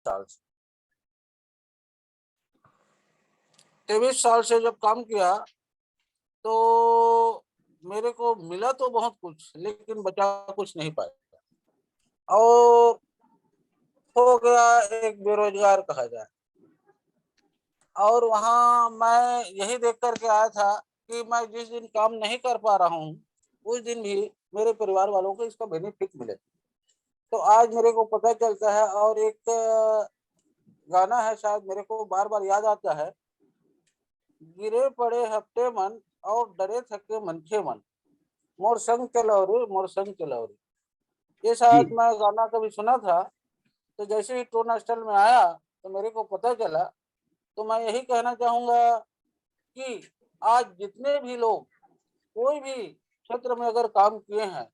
साल से 23 साल से जब काम किया तो मेरे को मिला तो बहुत कुछ, लेकिन बचा कुछ नहीं पाया और हो गया एक बेरोजगार कहा जाए। और वहाँ मैं यही देख कर के आया था कि मैं जिस दिन काम नहीं कर पा रहा हूँ उस दिन भी मेरे परिवार वालों को इसका बेनिफिट मिले। तो आज मेरे को पता चलता है और एक गाना है, शायद मेरे को बार बार याद आता है, गिरे पड़े हफ्ते मन और डरे थके मनखे मन, मोर संग चलो रे, मोर संग चलो रे। ये जी शायद मैं गाना कभी सुना था, तो जैसे ही टोन स्टाइल में आया तो मेरे को पता चला। तो मैं यही कहना चाहूंगा कि आज जितने भी लोग कोई भी क्षेत्र में अगर काम किए हैं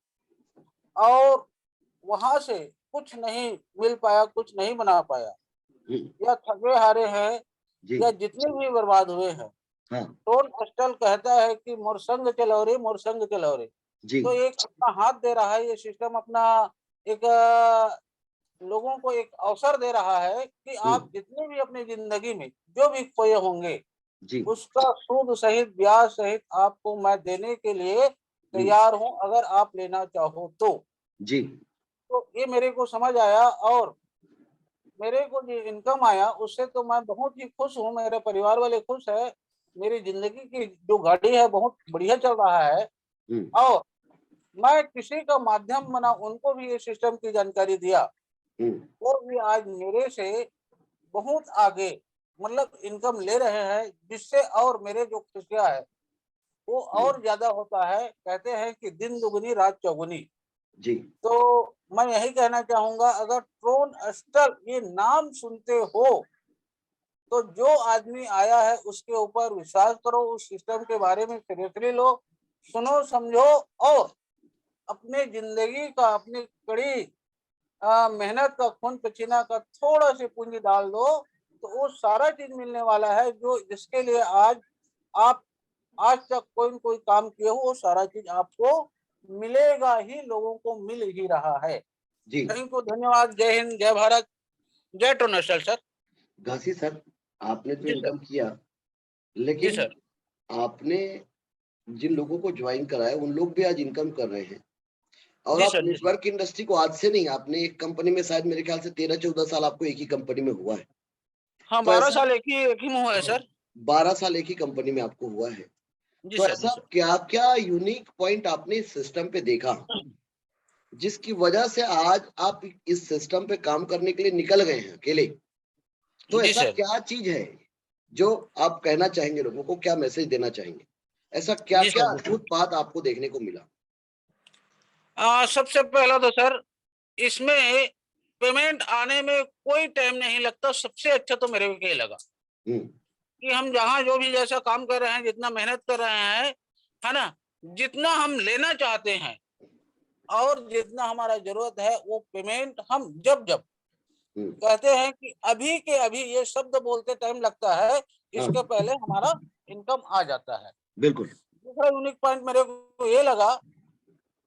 और वहां से कुछ नहीं मिल पाया, कुछ नहीं बना पाया, हम्म, या थके हारे हैं, जी या जितने भी बर्बाद हुए हैं, हाँ टोन स्टाइल कहता है कि मोर संग चलो रे, मोर संग चलो रे। जी तो एक अपना हाथ दे रहा है ये सिस्टम, अपना एक लोगों को एक अवसर दे रहा है कि आप जितने भी अपनी जिंदगी में जो भी खोए होंगे जी उसका सूद सहित ब्याज सहित आपको मैं देने के लिए हम्म, तैयार हूं, अगर आप लेना चाहो तो। जी तो ये मेरे को समझ आया और मेरे को जो इनकम आया उससे तो मैं बहुत ही खुश हूँ, मेरे परिवार वाले खुश है, मेरी जिंदगी की जो गाड़ी है बहुत बढ़िया चल रहा है। हम्म, और मैं किसी का माध्यम बना उनको भी ये सिस्टम की जानकारी दिया, हम्म, वो भी आज मेरे से बहुत आगे मतलब इनकम ले रहे हैं, जिससे और मेरे जो खुशियां है वो और ज्यादा होता है। कहते हैं कि दिन दुगनी रात चौगुनी। जी तो मैं यही कहना चाहूंगा, अगर ट्रोन अस्टर ये नाम सुनते हो तो जो आदमी आया है उसके ऊपर विश्वास करो, उस सिस्टम के बारे में सीरियसली लो, सुनो समझो और अपने जिंदगी का, अपनी कड़ी मेहनत का, खून पसीना का थोड़ा सी पूंजी डाल दो, तो वो सारा चीज मिलने वाला है जो जिसके लिए आज आप आज तक कोई न कोई काम किए हो, वो सारा चीज आपको मिलेगा ही, लोगों को मिल ही रहा है। जी थैंक यू, धन्यवाद, जय हिंद, जय भारत, जय टोनेस्टल सर। घासी सर, आपने तो जी सर। इनकम किया, जी लेकिन सर। आपने जिन लोगों को ज्वाइन कराया उन लोग भी आज इनकम कर रहे हैं। और जी आप सर। जी सर। नेटवर्क इंडस्ट्री को आज से नहीं, आपने एक कंपनी में शायद मेरे ख्याल से 13-14 साल आपको एक ही कंपनी में हुआ है। हाँ, तो 12 ऐसा साल एक ही में हुआ है सर। 12 साल एक ही कंपनी में आपको हुआ है। जी तो सर। जी ऐसा सर। क्या क्या यूनिक पॉइंट आपने इस सिस्टम पे देखा जिसकी वजह से आज आप इस सिस्टम पे काम करने के लिए निकल गए हैं अकेले? तो जी ऐसा सर। क्या चीज है जो आप कहना चाहेंगे, लोगों को क्या मैसेज देना चाहेंगे? ऐसा क्या जी क्या सर। जी सर। अद्भुत बात आपको देखने को मिला? सबसे पहला तो सर, इसमें पेमेंट आने में कोई टाइम नहीं लगता। सबसे अच्छा तो मेरे को ये लगा हम्म, कि हम जहाँ जो भी जैसा काम कर रहे हैं, जितना मेहनत कर रहे हैं, है ना, जितना हम लेना चाहते हैं और जितना हमारा जरूरत है वो पेमेंट हम जब जब हम्म, कहते हैं कि अभी के अभी ये शब्द बोलते टाइम लगता है, हाँ इसके पहले हमारा इनकम आ जाता है। बिल्कुल। दूसरा यूनिक पॉइंट मेरे को ये लगा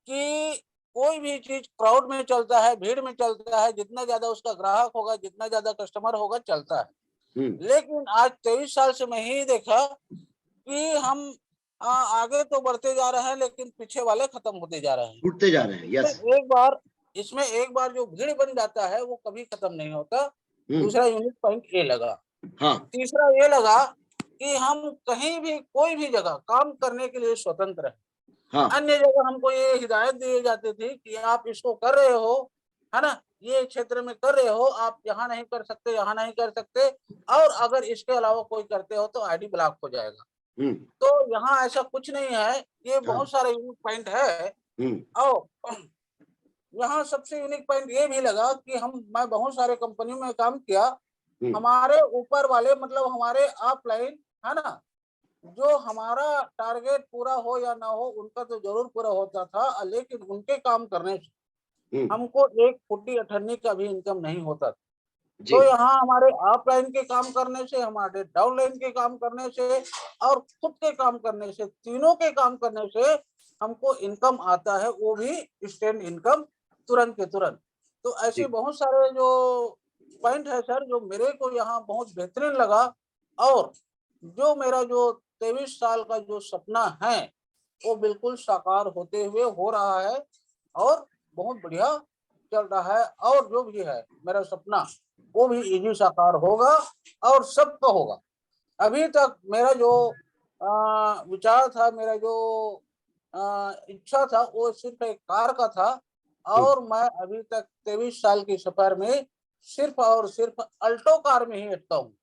कि कोई भी चीज क्राउड में चलता है, भीड़ में चलता है, जितना ज्यादा उसका ग्राहक होगा, जितना ज्यादा कस्टमर होगा, चलता है। हम्म, लेकिन आज 23 साल से मैं ही देखा कि हम आगे तो बढ़ते जा रहे हैं लेकिन पीछे वाले खत्म होते जा रहे हैं। उठते जा रहे हैं, इसमें यस। एक बार इसमें एक बार जो भीड़ बन जाता है वो कभी खत्म नहीं होता। हम्म, दूसरा यूनिक पॉइंट ये लगा। हाँ तीसरा ये लगा कि हम कहीं भी कोई भी जगह काम करने के लिए स्वतंत्र हैं। हाँ अन्य जगह हमको ये हिदायत दी जाती थी कि आप इसको कर रहे हो, है ना, ये क्षेत्र में कर रहे हो, आप यहाँ नहीं कर सकते, यहाँ नहीं कर सकते, और अगर इसके अलावा कोई करते हो तो आईडी ब्लॉक हो जाएगा। हम्म, तो यहाँ ऐसा कुछ नहीं है, ये हाँ बहुत सारे यूनिक पॉइंट है। हम्म, और यहाँ सबसे यूनिक पॉइंट ये भी लगा कि मैं बहुत सारे कंपनियों में काम किया, हम्म, हमारे ऊपर वाले मतलब हमारे ऑफलाइन, है ना, जो हमारा टारगेट पूरा हो या ना हो उनका तो जरूर पूरा होता था, लेकिन उनके काम करने से हम्म, हमको एक फुट्टी अठन्नी का भी इनकम नहीं होता था। जी तो यहाँ हमारे ऑफलाइन के काम करने से, हमारे डाउनलाइन के काम करने से और खुद के काम करने से, तीनों के काम करने से हमको इनकम आता है, वो भी इंस्टेंट इनकम, तुरंत के तुरंत। तो ऐसे जी बहुत सारे जो पॉइंट है सर जो मेरे को यहाँ बहुत बेहतरीन लगा, और जो मेरा जो 23 साल का जो सपना है वो बिल्कुल साकार होते हुए हो रहा है, और बहुत बढ़िया चल रहा है। और जो भी है मेरा सपना वो भी इजी साकार होगा और सबका होगा। अभी तक मेरा जो विचार था, मेरा जो इच्छा था, वो सिर्फ एक कार का था, और मैं अभी तक 23 साल की सफर में सिर्फ और सिर्फ अल्टो कार में ही अटका हूँ।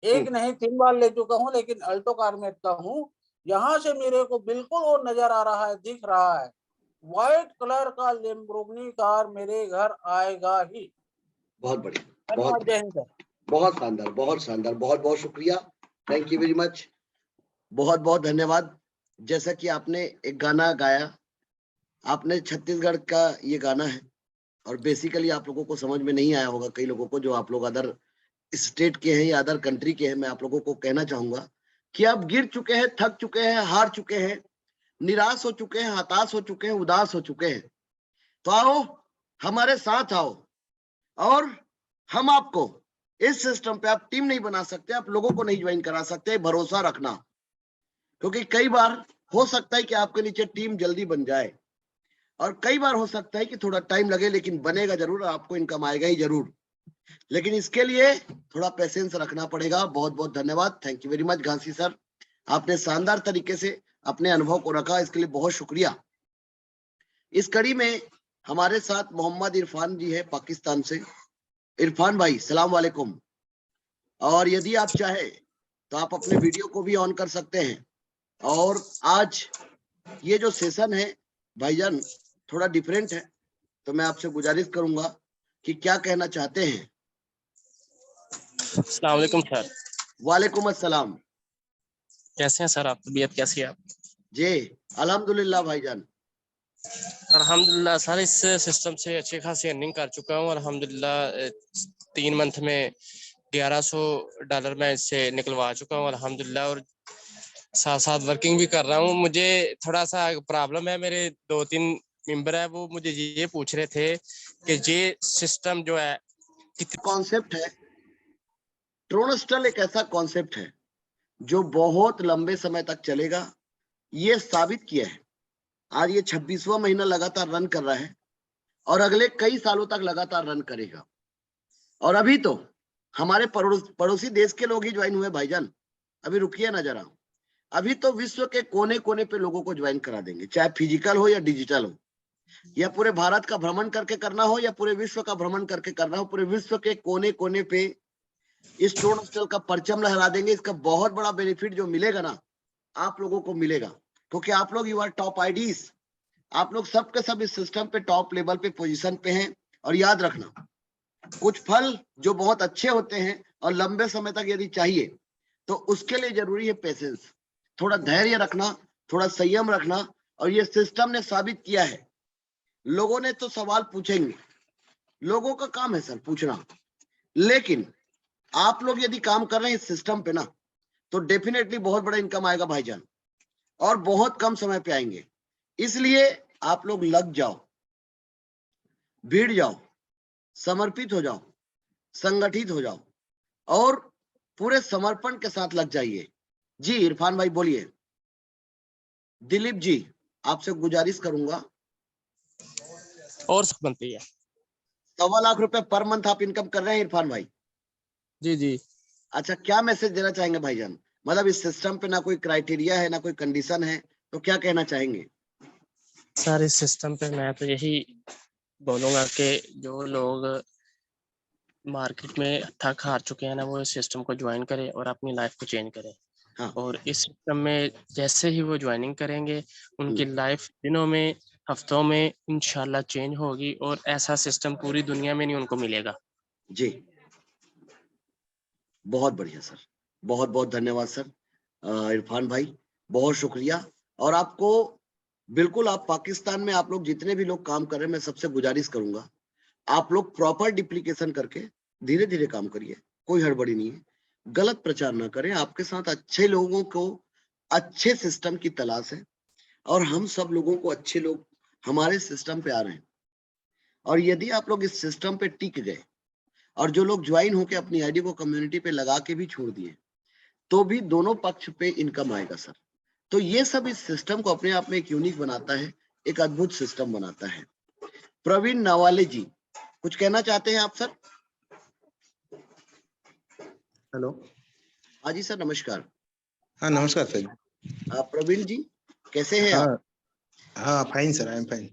एक नहीं 3 बार ले चुका हूँ, लेकिन अल्टो कार में अटका हूँ। यहाँ से मेरे को बिल्कुल वो नजर आ रहा है, दिख रहा है, व्हाइट कलर का लैम्बोर्गिनी कार मेरे घर आएगा ही। बहुत बढ़िया, बहुत धन्यवाद, जय हिंद सर। बहुत शानदार, बहुत शानदार, बहुत बहुत शुक्रिया, थैंक यू वेरी मच, बहुत बहुत धन्यवाद। जैसा कि आपने एक गाना गाया, आपने छत्तीसगढ़ का ये गाना है, और बेसिकली आप लोगों को समझ में नहीं आया होगा, कई लोगों को जो आप लोग अदर स्टेट के हैं या अदर कंट्री के हैं। मैं आप लोगों को कहना चाहूंगा कि आप गिर चुके हैं, थक चुके हैं, हार चुके हैं, निराश हो चुके हैं, हताश हो चुके हैं, उदास हो चुके हैं, तो आओ हमारे साथ आओ, और हम आपको इस सिस्टम पे, आप टीम नहीं बना सकते, आप लोगों को नहीं ज्वाइन करा सकते, भरोसा रखना, क्योंकि कई बार हो सकता है कि आपके नीचे टीम जल्दी बन जाए, और कई बार हो सकता है कि थोड़ा टाइम लगे, लेकिन बनेगा जरूर, आपको इनकम आएगा ही जरूर। लेकिन इसके लिए थोड़ा पेशेंस रखना पड़ेगा। बहुत बहुत धन्यवाद, thank you very much Ghasi sir, आपने शानदार तरीके से अपने अनुभव को रखा, इसके लिए बहुत शुक्रिया। इस कड़ी में हमारे साथ मोहम्मद इरफान जी है पाकिस्तान से। इरफान भाई सलाम वालेकुम, और यदि आप चाहे तो आप अपने वीडियो को भी ऑन कर सकते हैं। और आज ये जो सेशन है भाईजान थोड़ा डिफरेंट है, तो मैं आपसे गुजारिश करूंगा कि क्या कहना चाहते हैं। अस्सलाम वालेकुम सर। वालेकुम अस्सलाम। कैसे हैं सर आप? तबीयत कैसी है आप? जी अल्हम्दुलिल्लाह भाईजान। अल्हम्दुलिल्लाह सर, इस सिस्टम से अच्छी खासी अर्निंग कर चुका हूँ अल्हम्दुलिल्लाह। 3 मंथ में $1100 मैं इससे निकलवा चुका हूँ अल्हम्दुलिल्लाह, और साथ साथ वर्किंग भी कर रहा हूँ। मुझे थोड़ा सा प्रॉब्लम है, मेरे 2-3 मेंबर है, वो मुझे ये पूछ रहे थे कि ये सिस्टम जो है कॉन्सेप्ट है, ट्रोनस्टल एक ऐसा कॉन्सेप्ट है जो बहुत लंबे समय तक चलेगा, ये साबित किया है। आज ये 26वां महीना लगातार रन कर रहा है, और अगले कई सालों तक लगातार रन करेगा। और अभी तो हमारे पड़ोसी देश के लोग ही ज्वाइन हुए भाईजान, अभी रुकिए ना जरा, अभी तो विश्व के कोने कोने पे लोगों को ज्वाइन करा देंगे, चाहे फिजिकल हो या डिजिटल हो, या पूरे भारत का भ्रमण करके करना हो या पूरे विश्व का भ्रमण करके करना हो, पूरे विश्व के कोने कोने पे इस ट्रोनस्टल का परचम लहरा देंगे। इसका बहुत बड़ा बेनिफिट जो मिलेगा ना, आप लोगों को मिलेगा, क्योंकि आप लोग यू आर टॉप आईडीज, आप लोग सब के सब इस सिस्टम पे टॉप लेवल पे पोजीशन पे हैं। और याद रखना, कुछ फल जो बहुत अच्छे होते हैं और लंबे समय तक यदि चाहिए, तो उसके लिए जरूरी है पेशेंस, थोड़ा धैर्य रखना, थोड़ा संयम रखना। और ये सिस्टम ने साबित किया है। लोगों ने तो सवाल पूछेंगे, लोगों का काम है सर पूछना, लेकिन आप लोग यदि काम कर रहे हैं इस सिस्टम पे ना, तो डेफिनेटली बहुत बड़ा इनकम आएगा भाईजान, और बहुत कम समय पे आएंगे। इसलिए आप लोग लग जाओ, भीड़ जाओ, समर्पित हो जाओ, संगठित हो जाओ, और पूरे समर्पण के साथ लग जाइए। जी इरफान भाई बोलिए। दिलीप जी आपसे गुजारिश करूंगा, और बनती है। 1.25 लाख रुपए पर मंथ आप इनकम कर रहे हैं इरफान भाई। जी जी। अच्छा, क्या मैसेज देना चाहेंगे भाईजान? मतलब इस सिस्टम पे ना कोई क्राइटेरिया है, ना कोई कंडीशन है, तो क्या कहना चाहेंगे? सर इस सिस्टम पे मैं तो यही बोलूँगा कि जो लोग मार्केट में थक हार चुके हैं ना, वो इस सिस्टम को ज्वाइन करें और अपनी लाइफ को चेंज करें। हाँ। और इस सिस्टम में जैसे ही वो ज्वाइनिंग करेंगे, उनकी लाइफ दिनों में, हफ्तों में इंशाल्लाह चेंज होगी, और ऐसा सिस्टम पूरी दुनिया में नहीं उनको मिलेगा। जी बहुत बढ़िया सर, बहुत बहुत धन्यवाद सर। इरफान भाई बहुत शुक्रिया। और आपको बिल्कुल, आप पाकिस्तान में आप लोग जितने भी लोग काम कर रहे हैं, मैं सबसे गुजारिश करूंगा, आप लोग प्रॉपर डिप्लीकेशन करके धीरे धीरे काम करिए, कोई हड़बड़ी नहीं है, गलत प्रचार ना करें। आपके साथ अच्छे लोगों को, अच्छे सिस्टम की तलाश है, और हम सब लोगों को अच्छे लोग हमारे सिस्टम पे आ रहे हैं। और यदि आप लोग इस सिस्टम पे टिक गए और जो लोग ज्वाइन होके अपनी आईडी को कम्युनिटी पे लगा के भी छोड़ दिए, तो भी दोनों पक्ष पे इनकम आएगा सर। तो ये सब इस सिस्टम को अपने आप में एक यूनिक बनाता है, एक अद्भुत सिस्टम बनाता है। प्रवीण नवाले जी, कुछ कहना चाहते हैं आप सर? हेलो। हाँ जी सर, नमस्कार। हाँ नमस्कार सर। प्रवीण जी, कैसे हैं आप? हाँ fine sir, I am fine.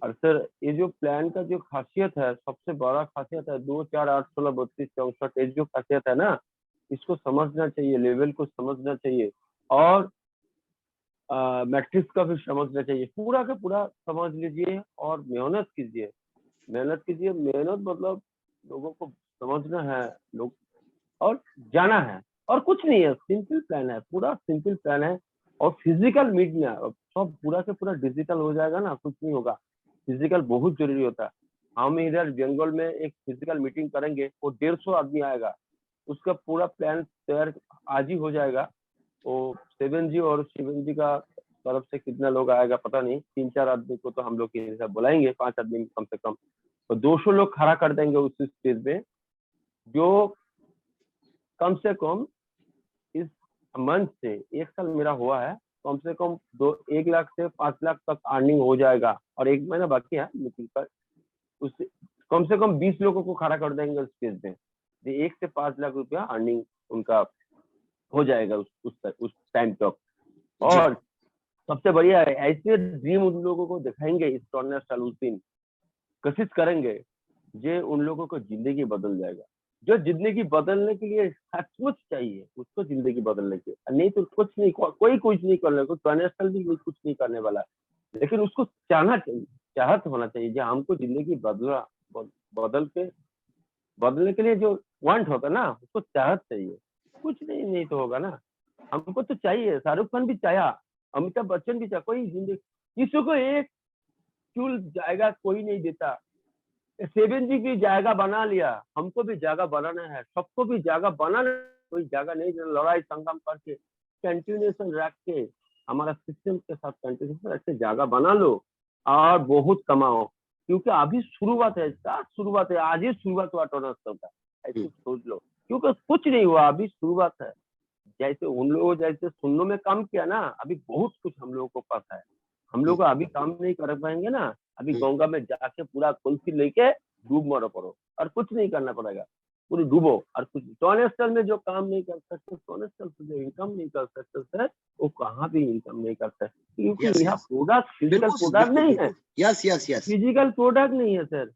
और सर ये जो प्लान का जो खासियत है, सबसे बड़ा खासियत है 2, 4, 8, 16, 32, 64, ये जो खासियत है ना, इसको समझना चाहिए, लेवल को समझना चाहिए और मैट्रिक्स का भी समझना चाहिए। पूरा का पूरा समझ लीजिए और मेहनत कीजिए। मेहनत मतलब लोगों को समझना है, लोग और जाना है, और कुछ नहीं है। सिंपल प्लान है, पूरा सिंपल प्लान है। और फिजिकल मीडिया सब पूरा से पूरा डिजिटल हो जाएगा ना, कुछ नहीं होगा। फिजिकल बहुत जरूरी होता है। हम इधर जंगल में एक फिजिकल मीटिंग करेंगे, वो 150 आदमी आएगा, उसका पूरा प्लान तैयार आज ही हो जाएगा। वो 7 जी और शिवन जी का तरफ से कितना लोग आएगा पता नहीं, 3-4 आदमी को तो हम लोग के हिसाब बुलाएंगे, 5 आदमी कम से कम, तो 200 लोग खड़ा कर देंगे उस स्टेज पे, जो कम से कम इस मंच से 1 साल मेरा हुआ है, कम से कम 1 लाख से 5 लाख तक अर्निंग हो जाएगा। और 1 महीना बाकी है मीटिंग पर, उससे कम से कम 20 लोगों को खड़ा कर देंगे स्टेज पे, 1 से 5 लाख रुपया अर्निंग उनका हो जाएगा उस टाइम तक। और सबसे बढ़िया है, ऐसे ड्रीम उन लोगों को दिखाएंगे इस टॉर्नर साल उस दिन, कोशिश करेंगे जे उन लोगों को जिंदगी बदल जाएगा। जो जिंदगी बदलने के लिए सचमुच चाहिए उसको जिंदगी बदलने के, नहीं तो कुछ नहीं, कोई कुछ नहीं करने को, टॉर्नर साल भी कुछ नहीं करने वाला, लेकिन उसको चाहना चाहिए, चाहत होना चाहिए जो हमको जिंदगी बदलने के लिए जो वांट होता है ना, उसको चाहत चाहिए। कुछ नहीं तो होगा ना। हमको तो चाहिए, शाहरुख खान भी चाहा, अमिताभ बच्चन भी चाहा, कोई जिंदगी किसी को एक चूल जाएगा कोई नहीं देता। 7 जी भी जायगा बना लिया, हमको भी जगह बनाना है, सबको भी जगह बनाना। कोई जगह नहीं, लड़ाई संगम करके कंटिन्यूएशन रख के हमारा सिस्टम के साथ कंटिन्यूएशन रख के जगह बना लो और बहुत कमाओ, क्योंकि अभी शुरुआत है, शुरुआत है, आज ही शुरुआत हुआ टोनस का, ऐसे सोच लो, क्योंकि कुछ नहीं हुआ, अभी शुरुआत है। जैसे उन लोगों जैसे सुनने में काम किया ना, अभी बहुत कुछ हम लोगों को पता है। हम लोग अभी काम नहीं कर पाएंगे ना, अभी गंगा में जाके पूरा कुल्फी लेके डूब मरो पड़ो, और कुछ नहीं करना पड़ेगा, पूरी डूबो। और कुछ टॉनेस्टल में जो काम नहीं कर सकते, टॉनेस्टल से जो इनकम नहीं कर सकते सर, वो कहाँ भी इनकम नहीं कर सकते, क्योंकि यहाँ प्रोडक्ट फिजिकल प्रोडक्ट नहीं है। यस फिजिकल प्रोडक्ट नहीं है सर,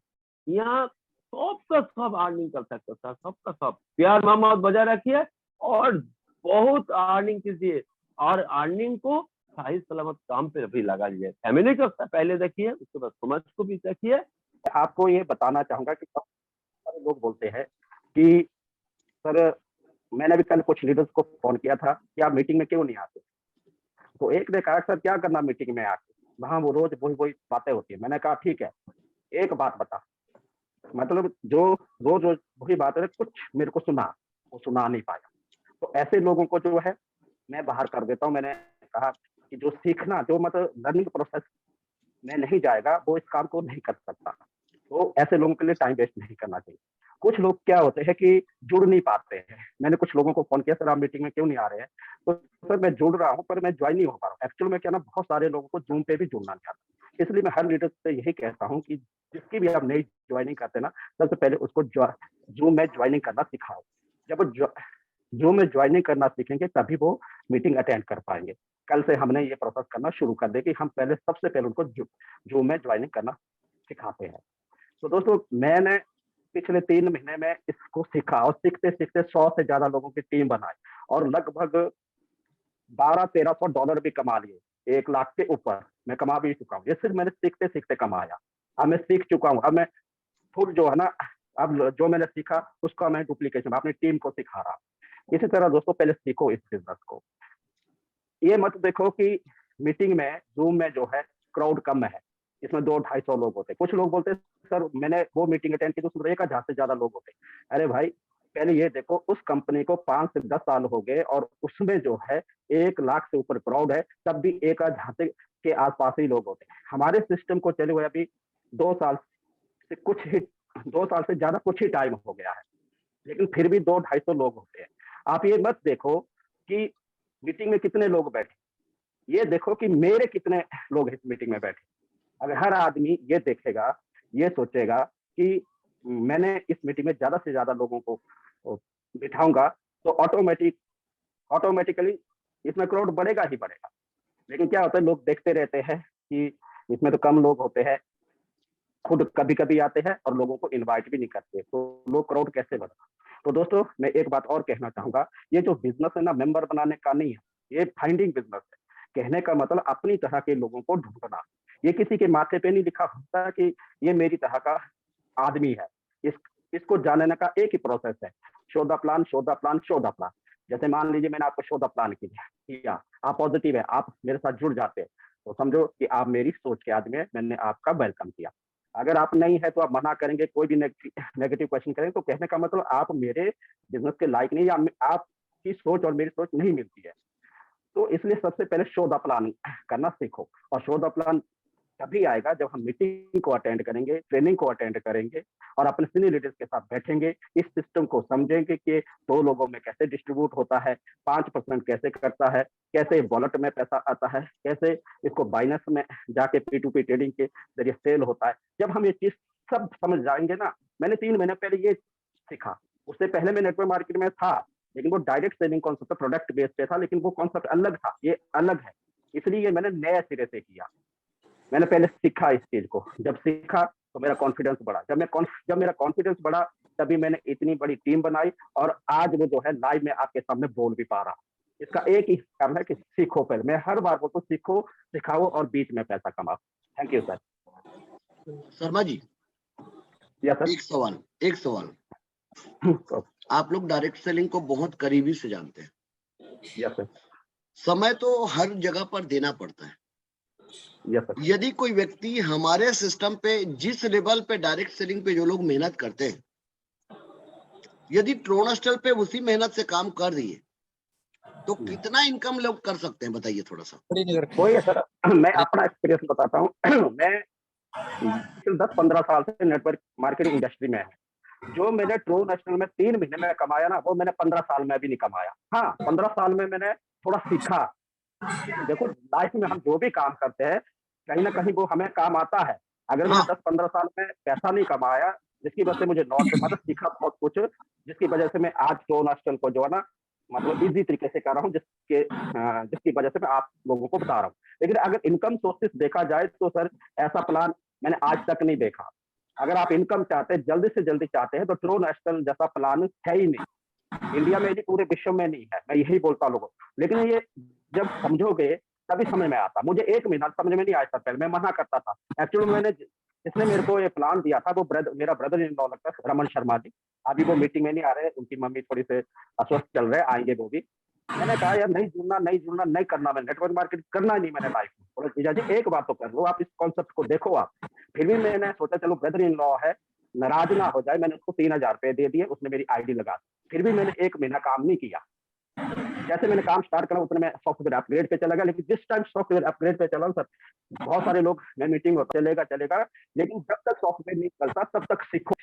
यहाँ सबका सब अर्निंग कर सकते सर, सबका सब। प्यार मोहब्बत बजाय रखिए और बहुत अर्निंग कीजिए, और अर्निंग को सही सलामत काम पे भी लगा लीजिए। फैमिली को पहले देखिए, उसके बाद समाज को भी देखिए। आपको ये बताना चाहूंगा कि सारे लोग बोलते हैं कि सर मैंने भी कल कुछ लीडर्स को फोन किया था कि आप मीटिंग में क्यों नहीं आते, तो एक ने कहा सर क्या करना मीटिंग में आके, वहां वो रोज वही बातें होती है। मैंने कहा ठीक है, एक बात बता, मतलब जो रोज वही बात है, कुछ मेरे को वो सुना नहीं पाया, तो ऐसे लोगों को जो है मैं बाहर कर देता हूँ। मैंने कहा कि जो सीखना, जो मतलब लर्निंग प्रोसेस में नहीं जाएगा वो इस काम को नहीं कर सकता, तो ऐसे लोगों के लिए टाइम वेस्ट नहीं करना चाहिए। कुछ लोग क्या होते हैं कि जुड़ नहीं पाते हैं। मैंने कुछ लोगों को फोन किया, सर आप मीटिंग में क्यों नहीं आ रहे हैं, तो सर मैं जुड़ रहा हूँ पर मैं ज्वाइन नहीं हो पा रहा हूँ। एक्चुअल में क्या ना, बहुत सारे लोगों को जूम पे भी जुड़ना नहीं आता, इसलिए मैं हर लीडर से यही कहता हूँ कि जिसकी भी आप नई ज्वाइनिंग करते ना, सबसे पहले उसको जूम में ज्वाइनिंग करना सिखाओ। जब जूम में ज्वाइनिंग करना सीखेंगे तभी वो मीटिंग अटेंड कर पाएंगे। कल से हमने ये प्रोसेस करना शुरू कर दे कि हम सबसे पहले उनको जूम में ज्वाइनिंग करना सिखाते हैं। तो दोस्तों मैंने पिछले 3 महीने में इसको सीखा, और सीखते सीखते 100 से ज्यादा लोगों की टीम बनाई, और लगभग $1200-1300 भी कमा लिए। 1 लाख के ऊपर मैं कमा भी चुका हूँ। ये सिर्फ मैंने सीखते सीखते कमाया। अब मैं सीख चुका हूँ, अब मैं खुद जो है ना, अब जो मैंने सीखा उसका मैं डुप्लीकेशन अपनी टीम को सिखा रहा हूँ। इसी तरह दोस्तों पहले सीखो इस बिजनेस को। ये मत देखो कि मीटिंग में जूम में जो है क्राउड कम है, इसमें 200-250 लोग होते। कुछ लोग बोलते सर मैंने वो मीटिंग अटेंड की तो उसमें 1000 से ज्यादा लोग होते। अरे भाई पहले ये देखो, उस कंपनी को 5 से 10 साल हो गए और उसमें जो है 1 लाख से ऊपर क्राउड है, तब भी 1000 के आसपास ही लोग होते। हमारे सिस्टम को चले हुए अभी 2 साल से ज्यादा कुछ ही टाइम हो गया है, लेकिन फिर भी 200-250 लोग होते हैं। आप ये मत देखो कि मीटिंग में कितने लोग बैठे, ये देखो कि मेरे कितने लोग इस मीटिंग में बैठे। अगर हर आदमी ये देखेगा, ये सोचेगा कि मैंने इस मीटिंग में ज्यादा से ज्यादा लोगों को बिठाऊंगा, तो ऑटोमेटिकली इसमें क्राउड बढ़ेगा ही बढ़ेगा। लेकिन क्या होता है, लोग देखते रहते हैं कि इसमें तो कम लोग होते हैं, खुद कभी-कभी आते हैं और लोगों को इनवाइट भी नहीं करते, तो लोग क्राउड कैसे बढ़ेगा। तो दोस्तों, मैं एक बात और कहना चाहूंगा, ये जो बिजनेस है ना, मेंबर बनाने का नहीं है, ये फाइंडिंग बिजनेस है। कहने का मतलब अपनी तरह के लोगों को ढूंढना। ये किसी के माथे पे नहीं लिखा होता कि ये मेरी तरह का आदमी है। इसको जानने का एक ही प्रोसेस है, show the plan, show the plan, show the plan. जैसे मान लीजिए मैंने आपको शो द प्लान किया, आप पॉजिटिव है, आप मेरे साथ जुड़ जाते हैं, तो समझो कि आप मेरी सोच के आदमी है, मैंने आपका वेलकम किया। अगर आप नहीं है तो आप मना करेंगे, कोई भी नेगेटिव क्वेश्चन करेंगे, तो कहने का मतलब आप मेरे बिजनेस के लायक नहीं, या आपकी सोच और मेरी सोच नहीं मिलती है। तो इसलिए सबसे पहले शो द प्लान करना सीखो, और शो द प्लान तभी आएगा जब हम मीटिंग को अटेंड करेंगे, ट्रेनिंग को अटेंड करेंगे और अपने सीनियर लीडर्स के साथ बैठेंगे, इस सिस्टम को समझेंगे कि 2 लोगों में कैसे डिस्ट्रीब्यूट होता है, 5% कैसे करता है, कैसे वॉलेट में पैसा आता है, कैसे इसको बाइनेंस में जाके P2P ट्रेडिंग के जरिए सेल होता है। जब हम ये चीज सब समझ जाएंगे ना, मैंने 3 महीने पहले ये सीखा, उससे पहले मैं नेटवर्क मार्केट में था, लेकिन वो direct selling concept product based पे था, लेकिन वो कॉन्सेप्ट अलग था, ये अलग है, इसलिए ये मैंने नए सिरे से किया। मैंने पहले सीखा इस चीज को, जब सीखा तो मेरा कॉन्फिडेंस बढ़ा, जब मेरा कॉन्फिडेंस बढ़ा तभी मैंने इतनी बड़ी टीम बनाई, और आज वो जो है लाइव में आपके सामने बोल भी पा रहा। इसका एक ही कारण है कि सीखो पहले। मैं हर बार बोलता हूँ, सीखो, सिखाओ और बीच में पैसा कमाओ। Thank you sir. Sharma ji, yes sir. एक सवाल आप लोग डायरेक्ट सेलिंग को बहुत करीबी से जानते हैं। Yes sir. समय तो हर जगह पर देना पड़ता है। Yes sir. यदि कोई व्यक्ति हमारे सिस्टम पे, जिस लेवल पे डायरेक्ट सेलिंग पे जो लोग मेहनत करते हैं, यदि ट्रोनस्टल पे उसी मेहनत से काम कर दिए तो कितना इनकम लोग कर सकते हैं, बताइए थोड़ा सा। वही है सर, मैं अपना एक्सपीरियंस बताता हूँ। मैं 10-15 साल से नेटवर्क मार्केटिंग इंडस्ट्री में है। जो मैंने ट्रू नेशनल में 3 महीने में कमाया ना, वो मैंने 15 साल में भी नहीं कमाया। हाँ, 15 साल में मैंने थोड़ा सीखा। देखो, लाइफ में हम जो भी काम करते हैं, कहीं ना कहीं वो हमें काम आता है। अगर मैंने 10-15 साल में पैसा नहीं कमाया, जिसकी वजह से मुझे नॉट मतलब सीखा बहुत कुछ, जिसकी वजह से मैं आज ट्रू नेशनल को जो है ना, मतलब इजी तरीके से कर रहा हूँ, जिसकी वजह से मैं आप लोगों को बता रहा हूँ। लेकिन अगर इनकम सोर्सेस देखा जाए तो सर, ऐसा प्लान मैंने आज तक नहीं देखा। अगर आप इनकम चाहते हैं, जल्दी से जल्दी चाहते हैं, तो ट्रू नेशनल जैसा प्लान है ही नहीं, इंडिया में नहीं, पूरे विश्व में नहीं है। मैं यही बोलता हूँ लोगों को। लेकिन ये जब समझोगे तभी समझ में आता। मुझे 1 महीना समझ में नहीं आया था, पहले मैं मना करता था। एक्चुअली मैंने, जिसने मेरे को ये प्लान दिया था, वो मेरा ब्रदर इन लॉ लगता है, रमन शर्मा जी। अभी वो मीटिंग में नहीं आ रहे, उनकी मम्मी थोड़ी से अस्वस्थ चल रहे, आएंगे वो भी। मैंने कहा यार, नहीं जुड़ना नहीं करना, मैं नेटवर्क मार्केट करना ही नहीं मैंने लाइफ में। बोले जीजा जी, एक बार तो कर लो, आप इस कॉन्सेप्ट को देखो आप। फिर भी मैंने सोचा चलो ब्रदर इन लॉ है, नाराज ना हो जाए। मैंने उसको 3000 रुपए दे दिए, उसने मेरी आईडी लगा दी। फिर भी मैंने 1 महीना काम नहीं किया। जैसे मैंने काम स्टार्ट करा, उतने में सॉफ्टवेयर अपग्रेड पे चला गया। लेकिन जिस टाइम सॉफ्टवेयर अपग्रेड पे चला सर, बहुत सारे लोग, मैं मीटिंग चलेगा, लेकिन जब तक सॉफ्टवेयर नहीं चलता तब तक सीखो।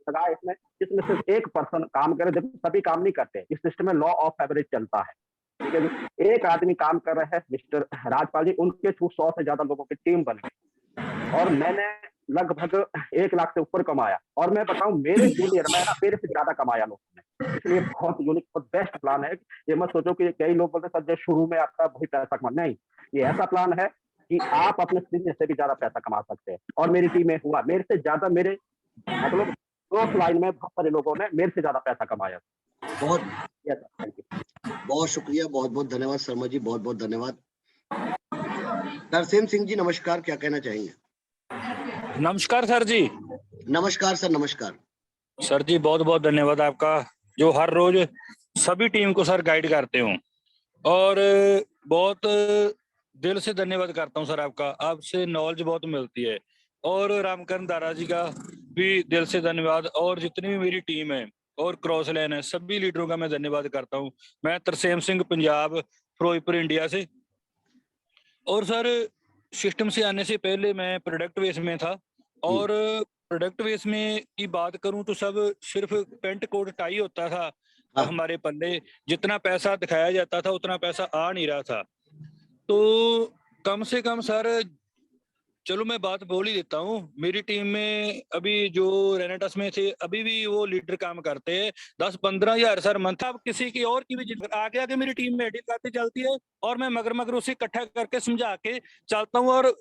लगा इसमें सिर्फ 1% काम करे, जब सभी काम नहीं करते। इस सिस्टम में लॉ ऑफ एवरेज चलता है, ठीक है जी। एक आदमी काम कर रहे हैं, मिस्टर राजपाल जी, उनके थ्रू 100 से ज्यादा लोगों की टीम बन गई, और मैंने लगभग 1 लाख से ऊपर कमाया। और मैं बताऊं, मेरे जूनियर में ना मेरे से ज्यादा कमाया लोगों ने। इसलिए बहुत यूनिक, बहुत बेस्ट प्लान है। ये मत सोचो कि कई लोग बोलते सर जो शुरू में आता है वही पैसा कमा, नहीं। ये ऐसा प्लान है कि आप अपने बिजनेस से भी ज्यादा पैसा कमा सकते हैं। और मेरी टीम में हुआ, मेरे से ज्यादा, मेरे मतलब क्रॉस लाइन में बहुत सारे लोगों ने मेरे से ज्यादा पैसा कमाया। बहुत शुक्रिया, बहुत बहुत धन्यवाद शर्मा जी, बहुत बहुत धन्यवाद। तरसेम सिंह जी नमस्कार, क्या कहना चाहेंगे? नमस्कार सर जी। नमस्कार सर, नमस्कार सर जी, बहुत बहुत धन्यवाद आपका, जो हर रोज सभी टीम को सर गाइड करते हो, और बहुत दिल से धन्यवाद करता हूं सर आपका। आपसे नॉलेज बहुत मिलती है। और रामकरण दारा जी का भी दिल से धन्यवाद, और जितनी भी मेरी टीम है और क्रॉस लाइन है, सभी लीडरों का मैं धन्यवाद करता हूं। मैं तरसेम सिंह, पंजाब, फिरोजपुर, इंडिया से। और सर, सिस्टम से आने से पहले मैं प्रोडक्ट बेस में था, और प्रोडक्ट बेस में की बात करूं तो सब सिर्फ पेंट कोट टाई होता था हाँ। हमारे पल्ले। जितना पैसा दिखाया जाता था उतना पैसा आ नहीं रहा था। तो कम से कम सर, चलो मैं बात बोल ही देता हूँ, मेरी टीम में अभी जो रेनेटस में थे अभी भी वो लीडर काम करते हैं। 10-15 हजार सर मंथ। अब किसी की और की भी आगे आगे मेरी टीम में एडिट करती चलती है, और मैं मगर उसे इकट्ठा करके समझा के चलता हूँ, और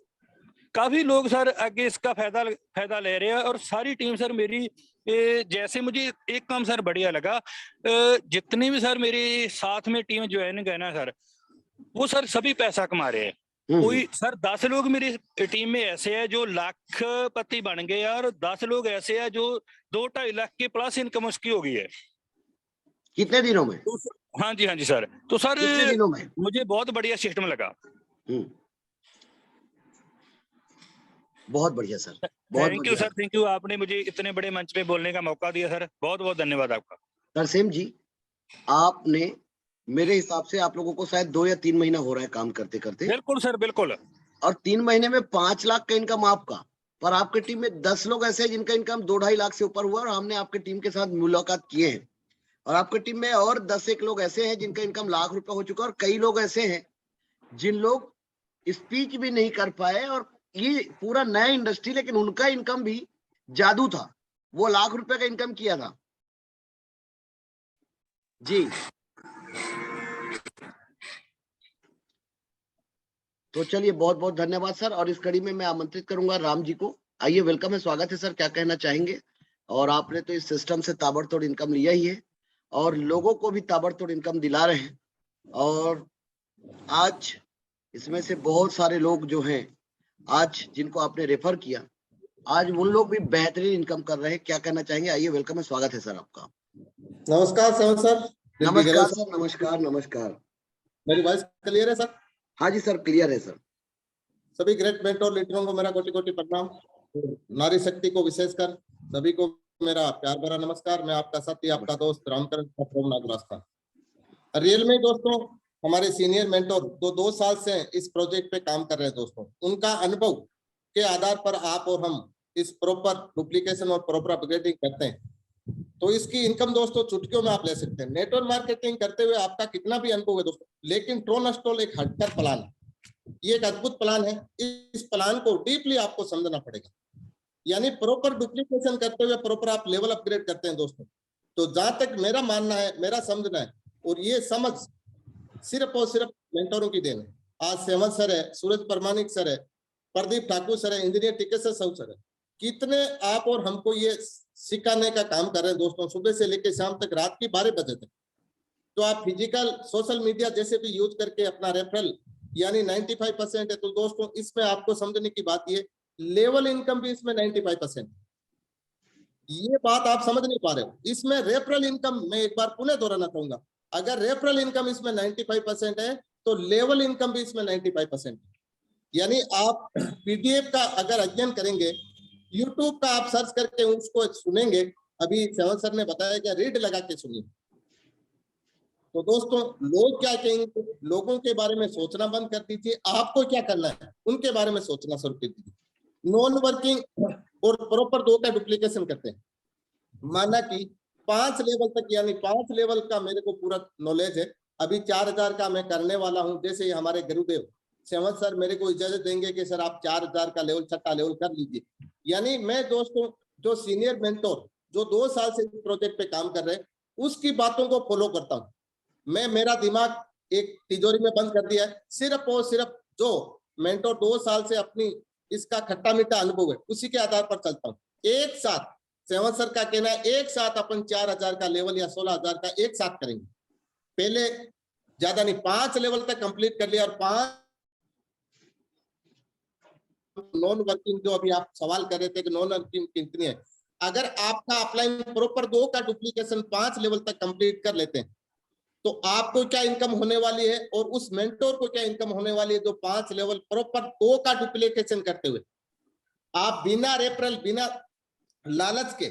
काफी लोग सर आगे इसका फायदा ले रहे हैं। और सारी टीम सर मेरी, जैसे मुझे एक काम सर बढ़िया लगा, जितने भी सर मेरे साथ में टीम ज्वाइन है ना सर, वो सर सभी पैसा कमा रहे हैं। कोई सर 10 लोग मेरी टीम में ऐसे हैं जो लाखपति बन गए, और 10 लोग ऐसे हैं जो 2-2.5 लाख के प्लस इनकम उसकी हो गई है। कितने दिनों में? तो हाँ जी सर। तो सर कितने दिनों में? मुझे बहुत बढ़िया सिस्टम लगा। बहुत बढ़िया सर, बहुत thank you sir, thank you. आपने मुझे इतने बड़े मंच पे बोलने का मौका दिया सर, बहुत बहुत धन्यवाद आपका। तरसेम जी, आपने मेरे हिसाब से आप लोगों को शायद 2 या 3 महीना हो रहा है काम करते करते। बिल्कुल सर, बिल्कुल। और 3 महीने में 5 लाख का इनकम आपका, पर आपकी टीम में 10 लोग ऐसे हैं जिनका इनकम 2-2.5 लाख से ऊपर हुआ, और हमने आपकी टीम के साथ मुलाकात किए हैं। और आपकी टीम में और 10-1 लोग ऐसे हैं जिनका इनकम लाख रुपए हो चुका है, और कई लोग ऐसे हैं जिन लोग स्पीच भी नहीं कर पाए, और ये पूरा नया इंडस्ट्री, लेकिन उनका इनकम भी जादू था, वो लाख रुपए का इनकम किया था जी। तो चलिए, बहुत बहुत धन्यवाद सर। और इस कड़ी में मैं आमंत्रित करूंगा राम जी को। आइए, वेलकम है, स्वागत है सर, क्या कहना चाहेंगे? और आपने तो इस सिस्टम से ताबड़तोड़ इनकम लिया ही है, और लोगों को भी ताबड़तोड़ इनकम दिला रहे हैं। और आज इसमें से बहुत सारे लोग जो हैं, आज जिनको आपने रेफर किया, आज उन लोग भी बेहतरीन इनकम कर रहे हैं। क्या कहना चाहेंगे? आइए, वेलकम है, स्वागत है सर आपका। नमस्कार सर। नमस्कार सर, नमस्कार नमस्कार। मेरी वॉइस क्लियर है सर? हाँ जी सर, क्लियर है सर। सभी ग्रेट मेंटोर लीडरों को मेरा कोटि कोटि प्रणाम। नारी शक्ति को विशेषकर सभी को मेरा प्यार भरा नमस्कार। मैं आपका साथी, आपका दोस्त रामकरण नागरास्ता। रियल में दोस्तों, हमारे सीनियर मेंटोर 2 साल से इस प्रोजेक्ट पे काम कर रहे हैं दोस्तों। उनका अनुभव के आधार पर आप और हम इस प्रॉपर डुप्लीकेशन और प्रॉपर अपग्रेडिंग करते हैं, तो इसकी इनकम दोस्तों चुटकियों में आप ले सकते हैं। नेटवर्क मार्केटिंग करते हुए आपका कितना भी अनुभव है दोस्तों, लेकिन ट्रोनस्टॉल एक हटकर प्लान है, ये एक अद्भुत प्लान है। इस प्लान को डीपली आपको समझना पड़ेगा, यानी प्रॉपर डुप्लीकेशन करते हुए प्रॉपर आप लेवल अपग्रेड करते हैं दोस्तों। तो जहां तक मेरा मानना है, मेरा समझना है, और ये समझ सिर्फ और सिर्फ मेंटरों की देन है। आज सेवंत सर है, सूरज परमानिक सर है, प्रदीप ठाकुर सर है, इंजीनियर टिकेसर साहू सर है, कितने आप और हमको ये सिखाने का काम कर रहे हैं दोस्तों, सुबह से लेकर शाम तक, रात की 12 बजे तक। तो आप फिजिकल सोशल मीडिया जैसे भी यूज करके अपना रेफरल यानी 95% है। तो दोस्तों इसमें आपको समझने की बात ये, लेवल इनकम भी इसमें 95%, ये बात आप समझ नहीं पा रहे हो। इसमें रेफरल इनकम, मैं एक बार पुनः दोहराना चाहूंगा, अगर रेफरल इनकम इसमें 95% है तो लेवल इनकम भी इसमें 95%। यानी आप पीडीएफ का अगर अध्ययन करेंगे, यूट्यूब का आप सर्च करके उसको सुनेंगे, अभी सेवन सर ने बताया कि रीड लगा के सुनिए। तो दोस्तों लोग क्या कहेंगे, लोगों के बारे में सोचना बंद कर दीजिए, आपको क्या करना है उनके बारे में सोचना शुरू कर दीजिए। नॉन वर्किंग और प्रॉपर 2 का डुप्लीकेशन करते हैं, माना कि 5 लेवल तक, यानी 5 लेवल का मेरे को पूरा नॉलेज है, अभी 4000 का मैं करने वाला हूं। जैसे हमारे गुरुदेव सेवन सर मेरे को इजाजत देंगे कि सर आप 4000 का लेवल, 6ठा लेवल कर लीजिए। यानी मैं दोस्तों जो सीनियर मेंटोर जो 2 साल से प्रोजेक्ट पे काम कर रहे हैं, उसकी बातों को फॉलो करता हूं। मैं, मेरा दिमाग एक तिजोरी में बंद कर दिया है, सिर्फ और सिर्फ जो मेंटोर 2 साल से अपनी इसका खट्टा मीठा अनुभव है उसी के आधार पर चलता हूँ। एक साथ सेवन सर का कहना है, एक साथ अपन 4000 का लेवल या 16000 का एक साथ करेंगे। पहले ज्यादा नहीं, 5 लेवल तक कंप्लीट कर लिया, और 5 नॉन वर्किंग, जो अभी आप सवाल कर रहे थे कि नॉन वर्किंग कितनी है, अगर आपका अपलाइन प्रॉपर 2 का डुप्लीकेशन 5 लेवल तक कंप्लीट कर लेते हैं, तो आपको क्या इनकम होने वाली है और उस मेंटोर को क्या इनकम होने वाली है जो 5 लेवल प्रॉपर 2 का डुप्लीकेशन करते हुए, आप बिना रेफरल, बिना लालच के,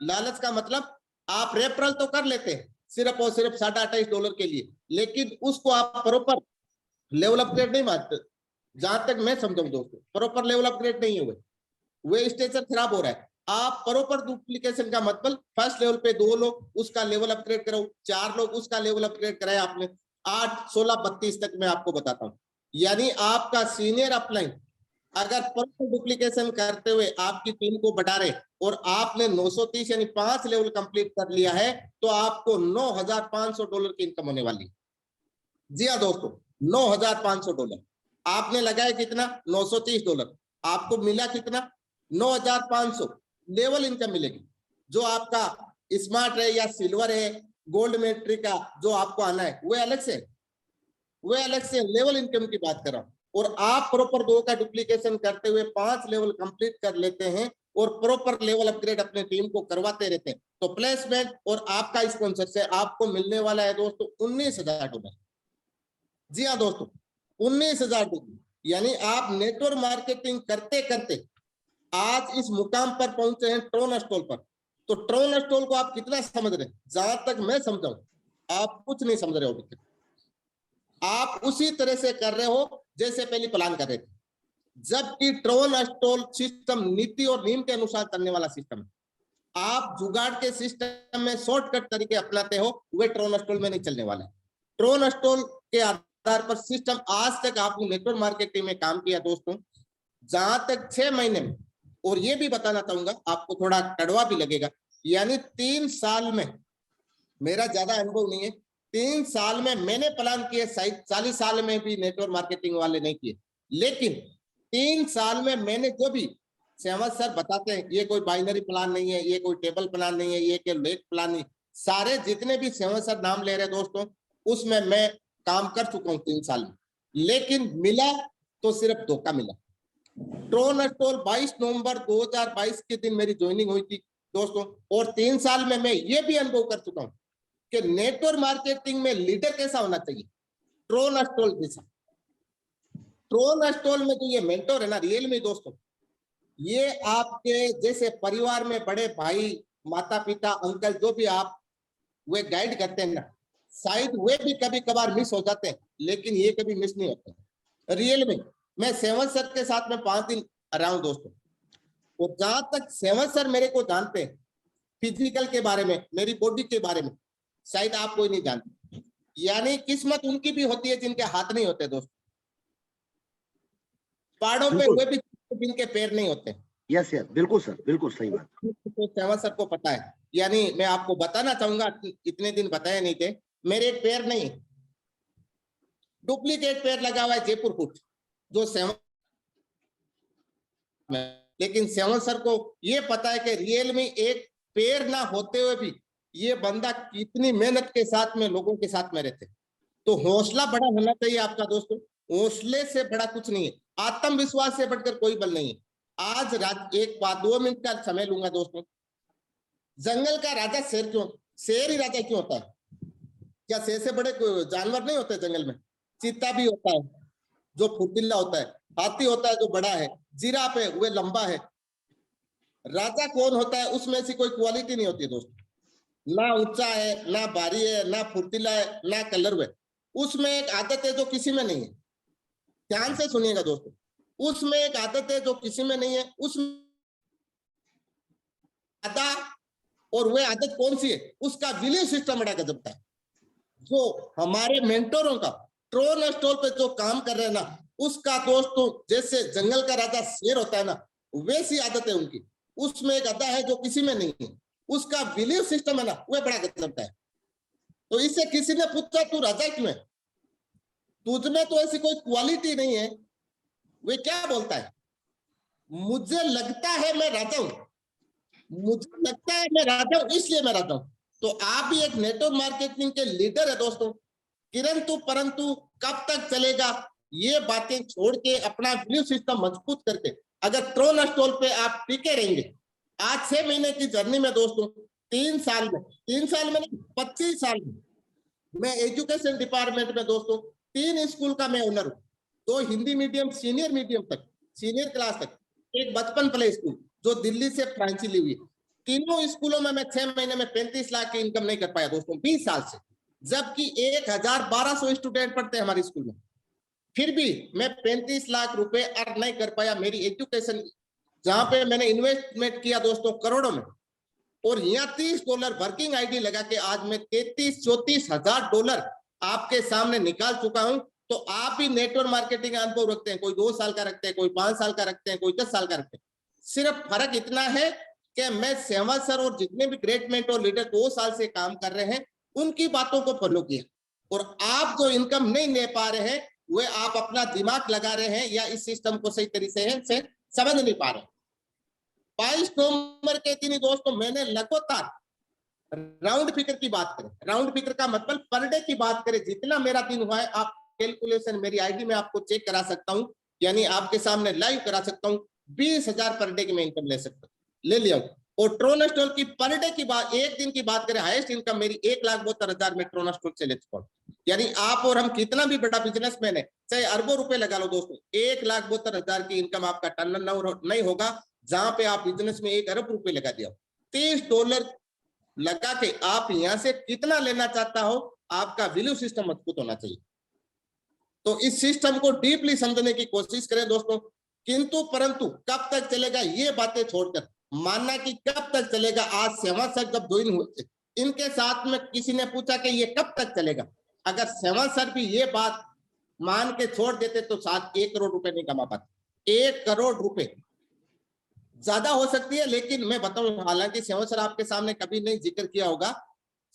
लालच का मतलब आप रेफरल तो कर लेते हैं सिर्फ और सिर्फ $28.5 के लिए, लेकिन उसको आप प्रॉपर लेवल अपग्रेड नहीं मानते। जहां तक मैं समझाऊं दोस्तों, प्रॉपर लेवल अपग्रेड नहीं हुए, वे स्ट्रक्चर खराब हो रहा है। आप प्रॉपर डुप्लीकेशन का मतलब फर्स्ट लेवल पे 2 लोग उसका लेवल अपग्रेड कराओ, 4 लोग उसका लेवल अपग्रेड कराया आपने, 8, 16, 32 तक मैं आपको बताता हूँ। यानी आपका सीनियर अपलाइन अगर प्रॉपर डुप्लीकेशन करते हुए आपकी टीम को बढ़ा रहे और आपने 930 यानी 5 लेवल कंप्लीट कर लिया है, तो आपको $9,500 की इनकम होने वाली है। जी हाँ दोस्तों, $9,500 आपने लगाया कितना, $930, आपको मिला कितना, 9,500 लेवल इनकम मिलेगी। जो आपका स्मार्ट है या सिल्वर है, गोल्ड मेट्रिक का जो आपको आना है वो अलग से, लेवल इनकम की बात कर रहा हूं। और आप प्रॉपर 2 का डुप्लीकेशन करते हुए 5 लेवल कंप्लीट कर लेते हैं और प्रॉपर लेवल अपग्रेड अपने टीम को करवाते रहते हैं, तो प्लेसमेंट और आपका स्पॉन्सर से आपको मिलने वाला है दोस्तों $19,000। जी हाँ दोस्तों, $19,000। यानी आप नेटवर्क मार्केटिंग करते करते आज इस मुकाम पर पहुंचे हैं ट्रोन स्टॉल पर। तो ट्रोन स्टॉल को आप कितना समझ रहे हैं? जहां तक मैं समझाऊं, आप कुछ नहीं समझ रहे हो अभी तक। आप उसी तरह से कर रहे हो जैसे पहले प्लान कर रहे थे, जबकि ट्रोन स्टॉल सिस्टम नीति और नियम के अनुसार चलने वाला सिस्टम है। आप जुगाड़ के सिस्टम में शॉर्टकट तरीके अपनाते हो, वे ट्रोन स्टॉल में नहीं चलने वाला है। ट्रोन स्टॉल के आधार पर सिस्टम आज तक आपने नेटवर्क मार्केटिंग में काम किया दोस्तों, जहां तक 6 महीने में, और ये भी बताना चाहूंगा आपको, थोड़ा कड़वा भी लगेगा, यानी 3 साल में, मेरा ज्यादा अनुभव नहीं है, 3 साल में मैंने प्लान किए, 40 साल में भी नेटवर्क मार्केटिंग वाले नहीं किए, लेकिन 3 साल में मैंने जो भी सहमत सर बताते हैं, ये कोई बाइनरी प्लान नहीं है, ये कोई टेबल प्लान नहीं है, ये कोई लेट प्लान नहीं, सारे जितने भी सहमत सर नाम ले रहे दोस्तों, उसमें मैं काम कर चुका हूँ 3 साल में, लेकिन मिला तो सिर्फ धोखा मिला। ट्रोन स्टॉल 22 नवंबर 2022 के दिन मेरी ज्वाइनिंग हुई थी दोस्तों, और 3 साल में मैं ये भी अनुभव कर चुका हूं कि नेटवर्क मार्केटिंग में लीडर कैसा होना चाहिए, ट्रोन स्टॉल जैसा। ट्रोन स्टॉल में जो ये मेंटोर है ना, रियल में दोस्तों, ये आपके जैसे परिवार में बड़े भाई, माता पिता, अंकल, जो भी आप वे गाइड करते हैं ना, शायद वे भी कभी कभार मिस हो जाते हैं, लेकिन ये कभी मिस नहीं होते रियल में। मैं सेवन सर के साथ में 5 दिन रहा हूं दोस्तों, और जहां तक सेवन सर मेरे को जानते हैं फिजिकल के बारे में, मेरी बॉडी के बारे में, शायद आप कोई नहीं जानते। यानी किस्मत उनकी भी होती है जिनके हाथ नहीं होते दोस्तों, पहाड़ों पे वे भी जिनके पैर नहीं होते। यस यस, बिल्कुल सर, बिल्कुल सही बात। तो सेवन सर को पता है। यानी मैं आपको बताना चाहूंगा, इतने दिन बताए नहीं थे, मेरे एक पैर नहीं, डुप्लीकेट पैर लगा हुआ है जयपुर फुट, जो सेवन, लेकिन सेवन सर को ये पता है कि रियल में एक पैर ना होते हुए भी ये बंदा कितनी मेहनत के साथ में लोगों के साथ में रहते। तो हौसला बड़ा होना चाहिए आपका दोस्तों, हौसले से बड़ा कुछ नहीं है, आत्मविश्वास से बढ़कर कोई बल नहीं है। आज एक बात 2 मिनट का समय लूंगा दोस्तों, जंगल का राजा शेर क्यों, शेर ही राजा क्यों होता है? क्या शेर से बड़े जानवर नहीं होते जंगल में? चीता भी होता है जो फुर्तीला होता है, हाथी होता है जो बड़ा है, जिराफ है वह लंबा है। राजा कौन होता है, उसमें ऐसी कोई क्वालिटी नहीं होती दोस्तों, ना ऊंचा है, ना भारी है, ना फुर्तीला है, ना कलर है। उसमें एक आदत है जो किसी में नहीं है, ध्यान से सुनिएगा दोस्तों, उसमें एक आदत है जो किसी में नहीं है, उसमें और वह आदत कौन सी है, उसका बिलीफ सिस्टम बड़ा गजब का है। जो हमारे मेंटरों का ट्रोन स्टॉल पे जो काम कर रहे हैं ना, उसका दोस्तों जैसे जंगल का राजा शेर होता है ना, वैसी आदत है उनकी। उसमें एक अदा है जो किसी में नहीं है, उसका बिलीफ सिस्टम है ना, वह बड़ा गजब का है। तो इससे किसी ने पूछा तू राजा क्यों है, तुझमें तो ऐसी कोई क्वालिटी नहीं है। वे क्या बोलता है, मुझे लगता है मैं राजा हूं, मुझे लगता है मैं राजा हूं इसलिए मैं राजा हूं। तो आप भी एक नेटवर्क मार्केटिंग के लीडर है दोस्तों, किंतु परंतु कब तक चलेगा, ये बातें छोड़ के अपना बिलीफ सिस्टम मजबूत करके अगर ट्रोन स्टॉल पे आप टिके रहेंगे, आज 6 महीने की जर्नी में दोस्तों, 3 साल में 25 साल में मैं एजुकेशन डिपार्टमेंट में दोस्तों 3 स्कूल का मैं ओनर हूँ, 2 हिंदी मीडियम सीनियर मीडियम तक, सीनियर क्लास तक, एक बचपन प्ले स्कूल जो दिल्ली से फ्रांचाइजी ली हुई। तीनों स्कूलों में मैं 6 महीने में 35 लाख की इनकम नहीं कर पाया दोस्तों 20 साल से, जबकि 1,1200 स्टूडेंट पढ़ते हैं हमारे स्कूल में। फिर भी मैं 35 लाख रुपए अर्न नहीं कर पाया। मेरी एजुकेशन जहां पे मैंने इन्वेस्टमेंट किया दोस्तों करोड़ों में, और यहाँ $30 वर्किंग आईडी लगा के आज मैं 33-34 हजार डॉलर आपके सामने निकाल चुका हूं। तो आप भी नेटवर्क मार्केटिंग का अनुभव रखते हैं, कोई 2 साल का रखते हैं, कोई 5 साल का रखते हैं, कोई 10 साल का रखते हैं। सिर्फ फर्क इतना है कि मैं सहमत सर और जितने भी ग्रेट मेंटोर लीडर 2 साल से काम कर रहे हैं उनकी बातों को फॉलो किया, और आप जो इनकम नहीं ले पा रहे हैं वे आप अपना दिमाग लगा रहे हैं या इस सिस्टम को सही तरीके से समझ नहीं पा रहे। 22 नवंबर के दिन दोस्तों मैंने लगातार राउंड फिगर की बात करें, राउंड फिगर का मतलब पर डे की बात करें, जितना मेरा दिन हुआ है आप कैलकुलेशन मेरी आईडी में आपको चेक करा सकता हूं, यानी आपके सामने लाइव करा सकता हूं। 20,000 पर डे की मैं इनकम ले सकता हूं, ले लिया हूं। और ट्रोनस्टॉल की पर डे की बात, एक दिन की बात करें, हाईएस्ट इनकम मेरी 1,72,000 में ट्रोनस्टॉल से ले चुका हूं। यानी आप और हम कितना भी बड़ा बिजनेसमैन है, चाहे अरबों रुपए लगा लो दोस्तों, 1,72,000 की इनकम आपका टर्न नहीं होगा जहां पे आप बिजनेस में 1 अरब रुपए लगा दिया। $30 लगा के आप यहां से कितना लेना चाहता हो, आपका वैल्यू सिस्टम मजबूत होना चाहिए। तो इस सिस्टम को डीपली समझने की कोशिश करें दोस्तों, किंतु परंतु कब तक चलेगा ये बातें छोड़कर मानना कि कब तक चलेगा। आज सेवा सर जब ज्वाइन हुए इनके साथ में किसी ने पूछा कि ये कब तक चलेगा, अगर सेवा सर भी ये बात मान के छोड़ देते तो साथ 1 करोड़ रुपए नहीं कमा पाते। 1 करोड़ रुपए ज्यादा हो सकती है, लेकिन मैं बताऊं, हालांकि सेवा सर आपके सामने कभी नहीं जिक्र किया होगा,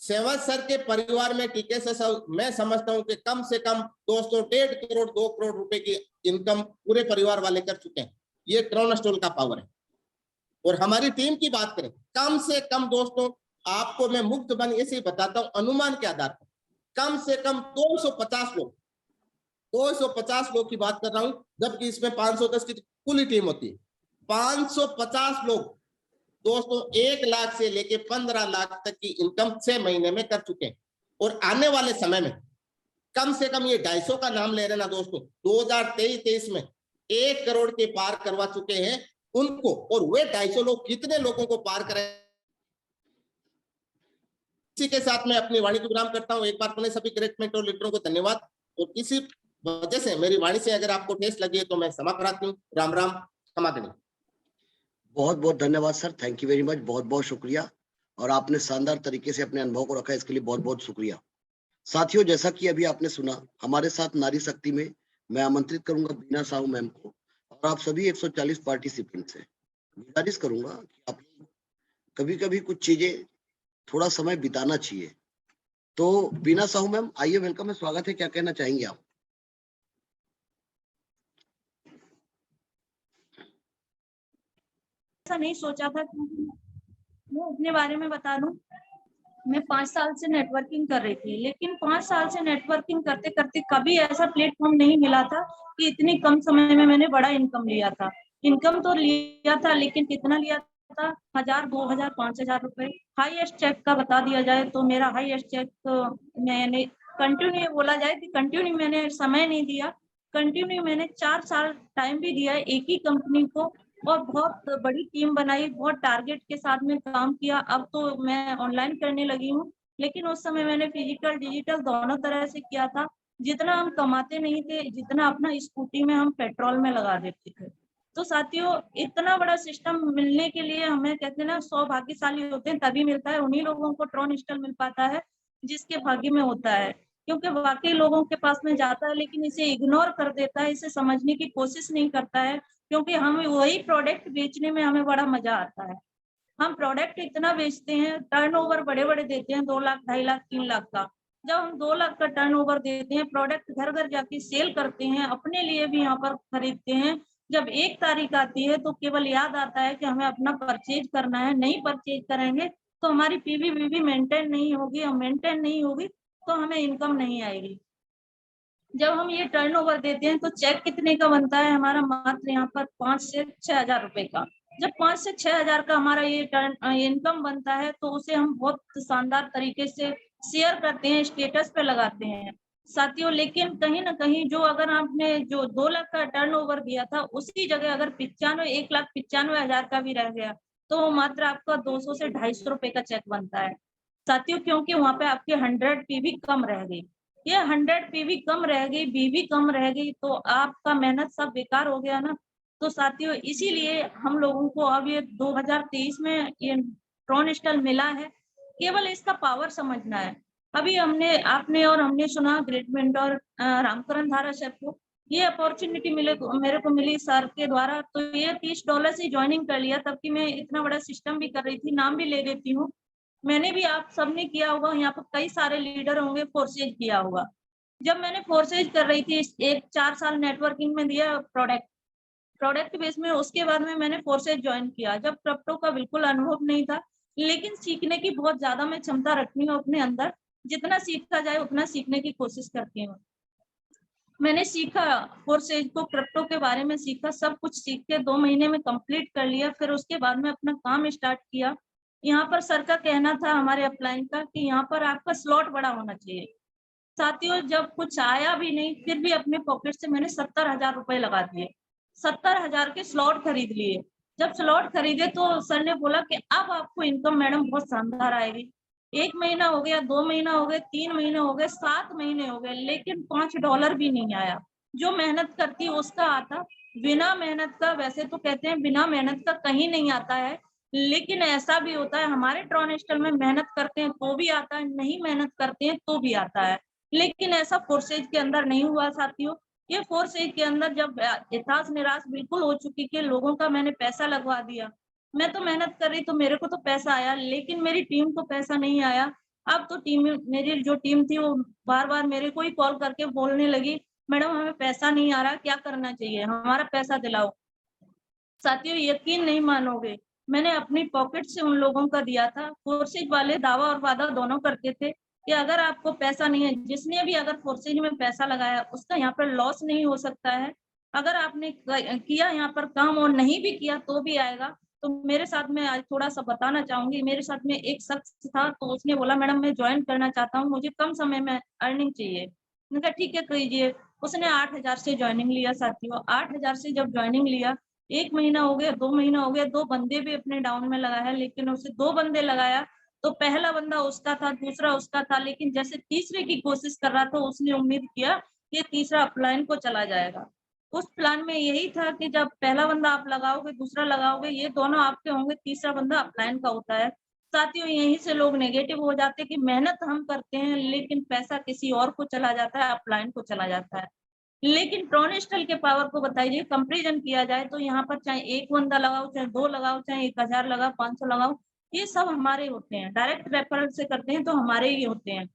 सेवा सर के परिवार में टीके सर मैं समझता हूं कि कम से कम दोस्तों 1.5 करोड़ 2 करोड़ रुपए की इनकम पूरे परिवार वाले कर चुके हैं। ये ट्रोनस्टॉल का पावर है। और हमारी टीम की बात करें, कम से कम दोस्तों आपको मैं मुक्त बन ऐसे बताता हूं अनुमान के आधार पर, कम से कम 250 लोग की बात कर रहा हूं, जबकि इसमें 510 की पूरी टीम होती है। 550 लोग दोस्तों 1 लाख से लेके 15 लाख तक की इनकम 6 महीने में कर चुके हैं। और आने वाले समय में कम से कम ये 250 का नाम ले रहे ना दोस्तों, 2023 में 1 करोड़ के पार करवा चुके हैं उनको। और वे 250 लोग कितने लोगों को पार करें, इसी के साथ मैं अपनी वाणी को विराम करता हूं। एक बार पुनः सभी ग्रेट मेंटोर लीडरों को धन्यवाद। और किसी वजह से मेरी वाणी से अगर आपको ठेस लगी है तो मैं क्षमा कराती हूँ। राम राम, क्षमा देनी। बहुत बहुत धन्यवाद sir, thank you very much, बहुत बहुत शुक्रिया। और आपने शानदार तरीके से अपने अनुभव को रखा, इसके लिए बहुत बहुत शुक्रिया। साथियों, जैसा कि अभी आपने सुना, हमारे साथ नारी शक्ति में मैं आमंत्रित करूंगा बीना साहू मैम को, और आप सभी 140 पार्टिसिपेंट से गुजारिश करूंगा कि आप कभी कभी कुछ चीजें थोड़ा समय बिताना चाहिए। तो बीना साहू मैम आइए, वेलकम है, स्वागत है, क्या कहना चाहेंगे आप? ऐसा नहीं सोचा था, क्योंकि मैं अपने बारे में बता दूं, मैं 5 साल से नेटवर्किंग कर रही थी, लेकिन 5 साल से नेटवर्किंग करते करते कभी ऐसा प्लेटफॉर्म नहीं मिला था कि इतनी कम समय में मैंने बड़ा इनकम लिया था। इनकम तो लिया था, लेकिन कितना लिया था, 1000, 2000, 5000 रुपए। हाईएस्ट चेक का बता दिया जाए तो मेरा हाईएस्ट चेक मैंने कंटिन्यू, बोला जाए कि कंटिन्यू मैंने समय नहीं दिया, कंटिन्यू मैंने 4 साल टाइम भी दिया एक ही कंपनी को, और बहुत बड़ी टीम बनाई, बहुत टारगेट के साथ में काम किया। अब तो मैं ऑनलाइन करने लगी हूँ, लेकिन उस समय मैंने फिजिकल डिजिटल दोनों तरह से किया था। जितना हम कमाते नहीं थे, जितना अपना स्कूटी में हम पेट्रोल में लगा देते थे। तो साथियों, इतना बड़ा सिस्टम मिलने के लिए हमें कहते हैं ना, सौभाग्यशाली होते हैं तभी मिलता है। उन्हीं लोगों को ट्रोनस्टॉल मिल पाता है जिसके भाग्य में होता है, क्योंकि वाकई लोगों के पास में जाता है लेकिन इसे इग्नोर कर देता है, इसे समझने की कोशिश नहीं करता है, क्योंकि हम वही प्रोडक्ट बेचने में हमें बड़ा मजा आता है। हम प्रोडक्ट इतना बेचते हैं, टर्नओवर बड़े बड़े देते हैं, 2 लाख, 2.5 लाख, 3 लाख का। जब हम 2 लाख का टर्नओवर देते हैं, प्रोडक्ट घर घर जाके सेल करते हैं, अपने लिए भी यहाँ पर खरीदते हैं, जब 1 तारीख आती है तो केवल याद आता है कि हमें अपना परचेज करना है। नहीं परचेज करेंगे तो हमारी पीवी मेंटेन नहीं होगी, और मेंटेन नहीं होगी तो हमें इनकम नहीं आएगी। जब हम ये टर्नओवर देते हैं तो चेक कितने का बनता है हमारा, मात्र यहाँ पर 5 से 6,000 रुपए का। जब 5 से 6,000 का हमारा ये इनकम बनता है तो उसे हम बहुत शानदार तरीके से शेयर करते हैं, स्टेटस पे लगाते हैं साथियों। लेकिन कहीं ना कहीं जो अगर आपने जो 2 लाख का टर्नओवर दिया था, उसी जगह अगर 1,95,000 का भी रह गया तो वो मात्र आपका 200 से 250 रुपए का चेक बनता है साथियों, क्योंकि वहां पे आपके 100 पीवी कम रह गई। ये 100 पीवी कम रह गई, बीवी कम रह गई तो आपका मेहनत सब बेकार हो गया ना। तो साथियों इसीलिए हम लोगों को अब ये 2023 में ये ट्रोनस्टल मिला है, केवल इसका पावर समझना है। अभी आपने और हमने सुना ग्रेट मेंटोर रामकरण धारा सर को, ये अपॉर्चुनिटी मेरे को मिली सर के द्वारा, तो ये $30 से ज्वाइनिंग कर लिया, तब कि मैं इतना बड़ा सिस्टम भी कर रही थी, नाम भी ले देती हूँ। मैंने भी, आप सबने किया होगा, यहाँ पर कई सारे लीडर होंगे, फोर्सेज किया होगा। जब मैंने फोर्सेज कर रही थी, एक 4 साल नेटवर्किंग में दिया प्रोडक्ट बेस में, उसके बाद में मैंने फोर्सेज ज्वाइन किया। जब क्रिप्टो का बिल्कुल अनुभव नहीं था, लेकिन सीखने की बहुत ज्यादा मैं क्षमता रखती हूँ अपने अंदर, जितना सीखा जाए उतना सीखने की कोशिश करती हूँ। मैंने सीखा, फोर्सेज को क्रिप्टो के बारे में सीखा, सब कुछ सीख के 2 महीने में कंप्लीट कर लिया। फिर उसके बाद में अपना काम स्टार्ट किया। यहाँ पर सर का कहना था हमारे अपलाइन का कि यहाँ पर आपका स्लॉट बड़ा होना चाहिए। साथियों जब कुछ आया भी नहीं, फिर भी अपने पॉकेट से मैंने 70,000 रुपए लगा दिए, 70,000 के स्लॉट खरीद लिए। जब स्लॉट खरीदे तो सर ने बोला कि अब आपको इनकम मैडम बहुत शानदार आएगी। 1 महीना हो गया, 2 महीना हो गए, 3 महीने हो गए, 7 महीने हो गए, लेकिन $5 भी नहीं आया। जो मेहनत करती उसका आता, बिना मेहनत का, वैसे तो कहते हैं बिना मेहनत का कहीं नहीं आता है, लेकिन ऐसा भी होता है हमारे ट्रोनस्टल में मेहनत करते हैं तो भी आता है, नहीं मेहनत करते हैं तो भी आता है। लेकिन ऐसा फोर्सेज के अंदर नहीं हुआ साथियों। ये फोर्सेज के अंदर जब एहसास निराश बिल्कुल हो चुकी कि लोगों का मैंने पैसा लगवा दिया, मैं तो मेहनत कर रही तो मेरे को तो पैसा आया, लेकिन मेरी टीम को पैसा नहीं आया। अब तो मेरी जो टीम थी वो बार-बार मेरे को ही कॉल करके बोलने लगी, मैडम हमें पैसा नहीं आ रहा, क्या करना चाहिए? हमारा पैसा दिलाओ। साथियों यकीन नहीं मानोगे, मैंने अपनी पॉकेट से उन लोगों का दिया था। फोर्सेज वाले दावा और वादा दोनों करते थे कि अगर आपको पैसा नहीं है, जिसने भी अगर फोर्सेज में पैसा लगाया उसका यहाँ पर लॉस नहीं हो सकता है। अगर आपने किया यहाँ पर काम और नहीं भी किया तो भी आएगा। तो मेरे साथ में आज थोड़ा-सा बताना चाहूँगी, मेरे साथ में एक शख्स था, तो उसने बोला मैडम मैं जॉइन करना चाहता हूँ, मुझे कम समय में अर्निंग चाहिए। मैंने कहा ठीक है कीजिए। उसने 8,000 से जॉइनिंग लिया साथियों, 8,000 से जब जॉइनिंग लिया, 1 महीना हो गया, 2 महीना हो गया, 2 बंदे भी अपने डाउन में लगाया है, लेकिन उसे 2 बंदे लगाया, तो पहला बंदा उसका था, दूसरा उसका था, लेकिन जैसे तीसरे की कोशिश कर रहा था, उसने उम्मीद किया कि तीसरा अपलाइन को चला जाएगा। उस प्लान में यही था कि जब पहला बंदा आप लगाओगे, दूसरा लगाओगे, ये दोनों आपके होंगे, तीसरा बंदा अपलाइन का होता है। साथियों यहीं से लोग नेगेटिव हो जाते हैं कि मेहनत हम करते हैं, लेकिन पैसा किसी और को चला जाता है, अपलाइन को चला जाता है। लेकिन ट्रोनस्टल के पावर को बताइए, कंपैरिजन किया जाए तो यहाँ पर चाहे 1 बंदा लगाओ, चाहे 2 लगाओ, चाहे 1000 लगाओ, 500 लगाओ, ये सब हमारे होते हैं। डायरेक्ट रेफरल से करते हैं तो हमारे ही होते हैं।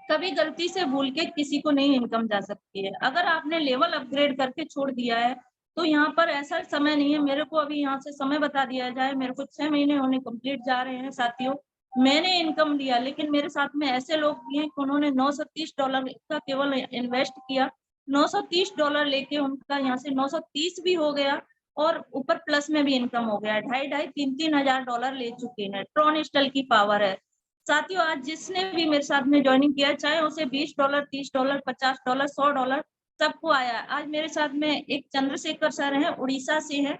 कभी गलती से भूल के किसी को नहीं इनकम जा सकती है। अगर आपने लेवल अपग्रेड करके छोड़ दिया है, तो यहाँ पर ऐसा समय नहीं है। मेरे को अभी यहाँ से समय बता दिया जाए, मेरे को 6 महीने होने कंप्लीट जा रहे हैं साथियों। मैंने इनकम लिया, लेकिन मेरे साथ में ऐसे लोग भी हैं कि उन्होंने $930 का केवल इन्वेस्ट किया। $930 लेके उनका यहाँ से 930 भी हो गया और ऊपर प्लस में भी इनकम हो गया। $2,500, $3,000 ले चुके हैं। ट्रोनस्टल की पावर है। साथियों आज जिसने भी मेरे साथ में ज्वाइनिंग किया, चाहे उसे $20, $30, $50, $100 सबको आया है। आज मेरे साथ में एक चंद्रशेखर सर हैं, उड़ीसा से हैं।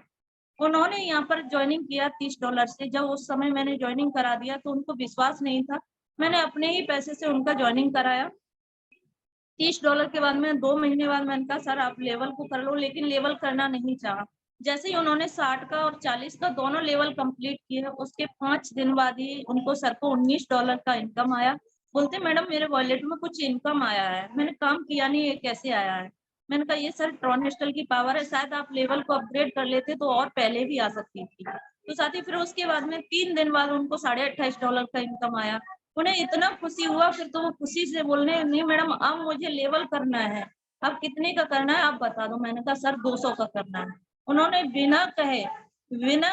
उन्होंने यहाँ पर ज्वाइनिंग किया $30 से। जब उस समय मैंने ज्वाइनिंग करा दिया तो उनको विश्वास नहीं था। मैंने अपने ही पैसे से उनका ज्वाइनिंग कराया। $30 के बाद में 2 महीने बाद मैंने कहा सर आप लेवल को कर लो, लेकिन लेवल करना नहीं चाहा। जैसे ही उन्होंने 60 का और 40 का दोनों लेवल कंप्लीट किए, उसके 5 दिन बाद ही उनको सर को $19 का इनकम आया। बोलते मैडम मेरे वॉलेट में कुछ इनकम आया है। मैंने काम किया नहीं, ये कैसे आया है? मैंने कहा ये सर ट्रोनस्टल की पावर है, शायद आप लेवल को अपग्रेड कर लेते तो और पहले भी आ सकती थी। तो साथ ही फिर उसके बाद में 3 दिन बाद उनको $28.5 का इनकम आया। उन्हें इतना खुशी हुआ, फिर तो वो खुशी से बोलने नहीं मैडम अब मुझे लेवल करना है। अब कितने का करना है आप बता दो। मैंने कहा सर 200 का करना है। उन्होंने बिना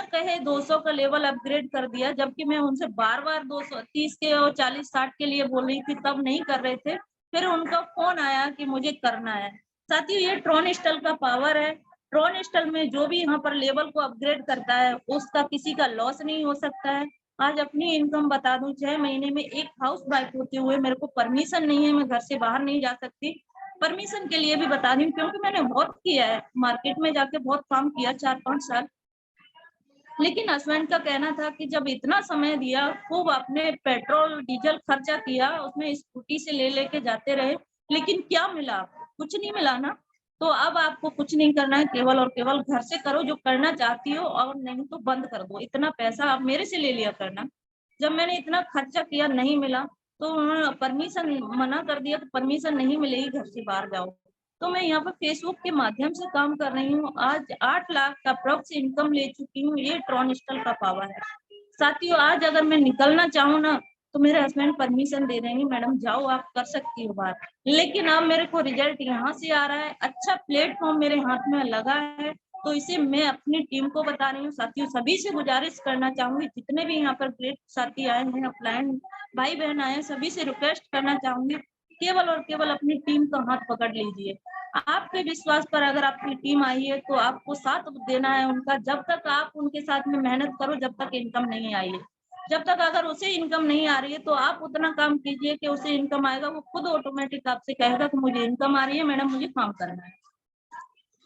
कहे 200 का लेवल अपग्रेड कर दिया, जबकि मैं उनसे बार-बार 230 के और 40-60 के लिए बोल रही थी, तब नहीं कर रहे थे। फिर उनका फोन आया कि मुझे करना है। साथियों ये ट्रोनस्टल का पावर है। ट्रोनस्टल में जो भी यहाँ पर लेवल को अपग्रेड करता है, उसका किसी का लॉस नहीं हो सकता है। आज अपनी इनकम बता दूं, 6 महीने में एक हाउस वाइफ होते हुए मेरे को परमिशन नहीं है, मैं घर से बाहर नहीं जा सकती। परमिशन के लिए भी बता दूं क्योंकि मैंने बहुत किया है, मार्केट में जाके बहुत काम किया 4-5 साल। लेकिन हस्बैंड का कहना था कि जब इतना समय दिया, खूब अपने पेट्रोल डीजल खर्चा किया, उसमें स्कूटी से ले लेके जाते रहे, लेकिन क्या मिला आपको? कुछ नहीं मिला ना। तो अब आपको कुछ नहीं करना है, केवल और केवल घर से करो जो करना चाहती हो, और नहीं तो बंद कर दो। इतना पैसा आप मेरे से ले लिया करना। जब मैंने इतना खर्चा किया नहीं मिला, तो उन्होंने परमिशन मना कर दिया कि परमिशन नहीं मिलेगी, घर से बाहर जाओ। तो मैं यहाँ पर फेसबुक के माध्यम से काम कर रही हूँ। आज 8 लाख का अप्रोक्स इनकम ले चुकी हूँ। ये ट्रोनिस्टल का पावर है। साथियों, आज अगर मैं निकलना चाहूँ ना, तो मेरे हस्बैंड परमिशन दे देंगे, मैडम जाओ, आप कर सकती हो बात। लेकिन अब मेरे को रिजल्ट यहाँ से आ रहा है, अच्छा प्लेटफॉर्म मेरे हाथ में लगा है, तो इसे मैं अपनी टीम को बता रही हूँ। साथियों, सभी से गुजारिश करना चाहूंगी, जितने भी यहाँ पर ग्रेट साथी आए हैं, अपलाइन भाई बहन आए हैं, सभी से रिक्वेस्ट करना चाहूंगी, केवल और केवल अपनी टीम का हाथ पकड़ लीजिए। आपके विश्वास पर अगर आपकी टीम आई है, तो आपको साथ देना है उनका। जब तक आप उनके साथ में मेहनत करो, जब तक इनकम नहीं आई है, जब तक अगर उसे इनकम नहीं आ रही है, तो आप उतना काम कीजिए कि उसे इनकम आएगा। वो खुद ऑटोमेटिक आपसे कहेगा कि मुझे इनकम आ रही है मैडम, मुझे काम करना है।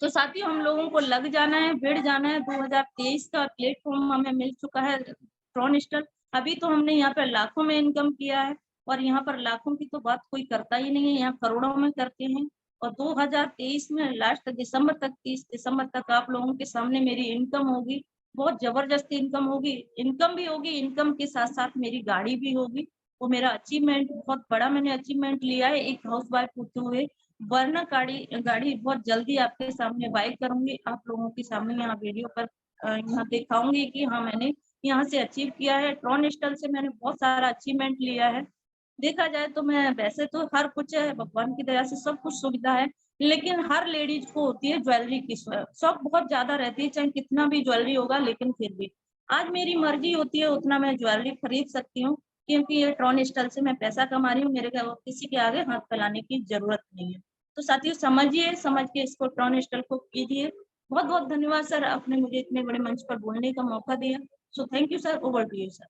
तो साथियों, हम लोगों को लग जाना है, भिड़ जाना है। 2023 का प्लेटफॉर्म हमें मिल चुका है, ट्रोनिस्टल। अभी तो हमने यहाँ पर लाखों में इनकम किया है, और यहाँ पर लाखों की तो बात कोई करता ही नहीं है, यहाँ करोड़ों में करते हैं। और 2023 में लास्ट दिसंबर तक, 30 दिसंबर तक आप लोगों के सामने मेरी इनकम होगी। बहुत जबरदस्त इनकम होगी। इनकम भी होगी, इनकम के साथ साथ मेरी गाड़ी भी होगी। वो मेरा अचीवमेंट बहुत बड़ा मैंने अचीवमेंट लिया है एक हाउस वाइफ होते हुए। वरना गाड़ी बहुत जल्दी आपके सामने बाय करूंगी, आप लोगों के सामने यहाँ वीडियो पर यहाँ दिखाऊंगी कि हाँ, मैंने यहाँ से अचीव किया है। ट्रोनिस्टल से मैंने बहुत सारा अचीवमेंट लिया है। देखा जाए तो मैं वैसे तो हर कुछ है, भगवान की दया से सब कुछ सुविधा है, लेकिन हर लेडीज को होती है ज्वेलरी की शौक बहुत ज्यादा रहती है, चाहे कितना भी ज्वेलरी होगा, लेकिन फिर भी आज मेरी मर्जी होती है उतना मैं ज्वेलरी खरीद सकती हूँ, क्योंकि ये ट्रोनिस्टल से मैं पैसा कमा रही हूँ। मेरे को किसी के आगे हाथ फैलाने की जरूरत नहीं है। तो साथियों, समझिए, समझ के इसको ट्रोनिस्टल को कीजिए। बहुत बहुत धन्यवाद सर, आपने मुझे इतने बड़े मंच पर बोलने का मौका दिया। So thank you sir, over to you sir.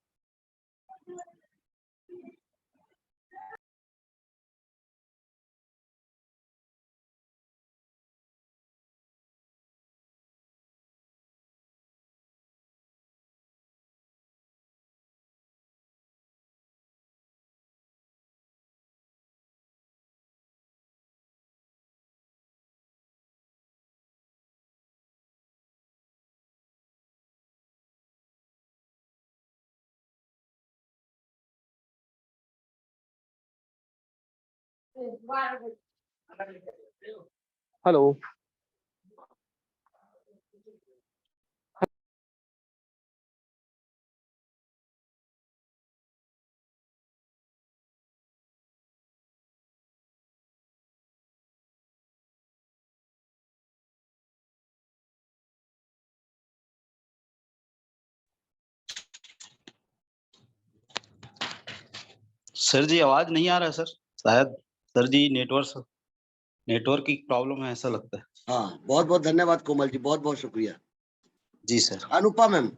Hello. Sir ji आवाज नहीं आ रहा है सर, शायद सर जी नेटवर्क की प्रॉब्लम है ऐसा लगता है। हाँ, बहुत बहुत धन्यवाद कोमल जी, बहुत बहुत शुक्रिया। जी सर। अनुपा मैम,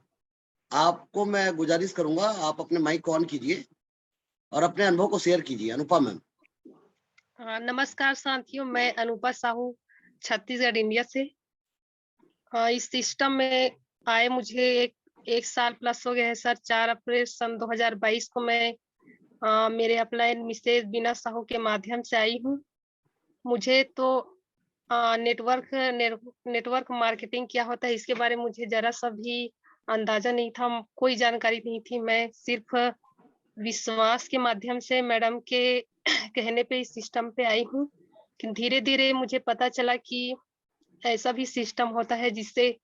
आपको मैं गुजारिश करूंगा, आप अपने माइक को ऑन कीजिए और अपने अनुभव को शेयर कीजिए। अनुपा मैम। हाँ, नमस्कार साथियों, मैं अनुपा साहू, छत्तीसगढ़ इंडिया से। इस सिस्टम में आए मुझे एक साल प्लस हो गया है सर। 4 अप्रैल सन 2022 को मैं मेरे अपलाइन मिसेज बीना साहू के माध्यम से आई हूँ। मुझे तो नेटवर्क मार्केटिंग क्या होता है इसके बारे में मुझे जरा सा भी अंदाजा नहीं था, कोई जानकारी नहीं थी। मैं सिर्फ विश्वास के माध्यम से मैडम के कहने पे इस सिस्टम पे आई हूँ। धीरे धीरे मुझे पता चला कि ऐसा भी सिस्टम होता है जिससे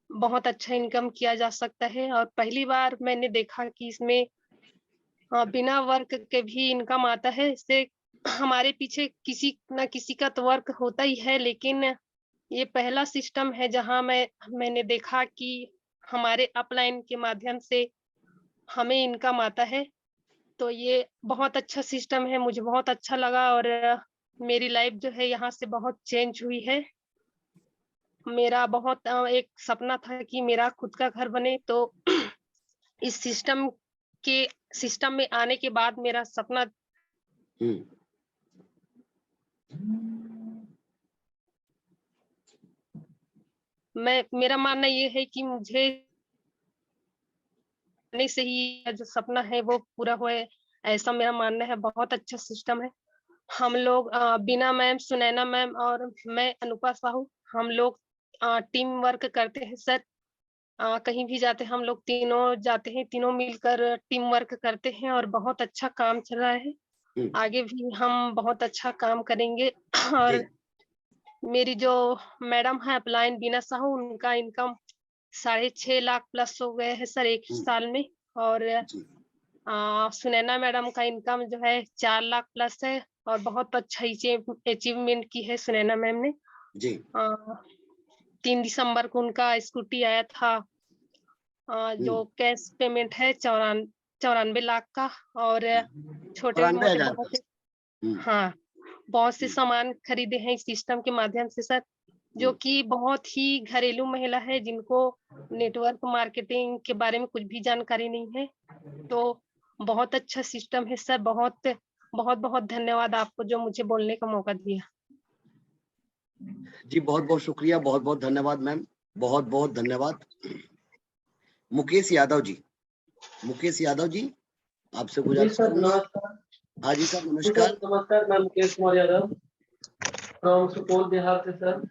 बहुत अच्छा इनकम किया जा सकता है। और पहली बार मैंने देखा कि इसमें बिना वर्क के भी इनकम आता है। इससे हमारे पीछे किसी न किसी का तो वर्क होता ही है, लेकिन ये पहला सिस्टम है जहां मैंने देखा कि हमारे अपलाइन के माध्यम से हमें इनकम आता है। तो ये बहुत अच्छा सिस्टम है, मुझे बहुत अच्छा लगा, और मेरी लाइफ जो है यहाँ से बहुत चेंज हुई है। मेरा बहुत एक सपना था कि मेरा खुद का घर बने, तो इस सिस्टम में आने के बाद मेरा सपना मेरा मानना ये है कि मुझे करने से ही जो सपना है वो पूरा हुए, ऐसा मेरा मानना है। बहुत अच्छा सिस्टम है। हम लोग बीना मैम, सुनैना मैम और मैं अनुपा साहू, हम लोग टीम वर्क करते हैं सर। कहीं भी जाते हैं हम लोग तीनों जाते हैं, तीनों मिलकर टीम वर्क करते हैं और बहुत अच्छा काम चल रहा है। आगे भी हम बहुत अच्छा काम करेंगे। और मेरी जो मैडम है अपलाइन बीना साहू, उनका इनकम 6.5 लाख प्लस हो गए हैं सर एक साल में। और सुनैना मैडम का इनकम जो है 4 लाख प्लस है और बहुत अच्छा अचीवमेंट की है सुनैना मैम ने जी। 3 दिसंबर को उनका स्कूटी आया था, जो कैश पेमेंट है 94 लाख का। और छोटे 94,000 मोटे का। हाँ, बहुत से सामान खरीदे हैं इस सिस्टम के माध्यम से सर, जो कि बहुत ही घरेलू महिला है जिनको नेटवर्क मार्केटिंग के बारे में कुछ भी जानकारी नहीं है। तो बहुत अच्छा सिस्टम है सर। बहुत बहुत बहुत धन्यवाद आपको जो मुझे बोलने का मौका दिया। जी बहुत बहुत शुक्रिया, बहुत बहुत धन्यवाद मैम, बहुत बहुत धन्यवाद। मुकेश यादव जी, मुकेश यादव जी, आपसे गुजारिश करूंगा। हाँ जी सर, नमस्कार। नमस्कार, मैं मुकेश कुमार यादव फ्रॉम सुपौल बिहार से सर।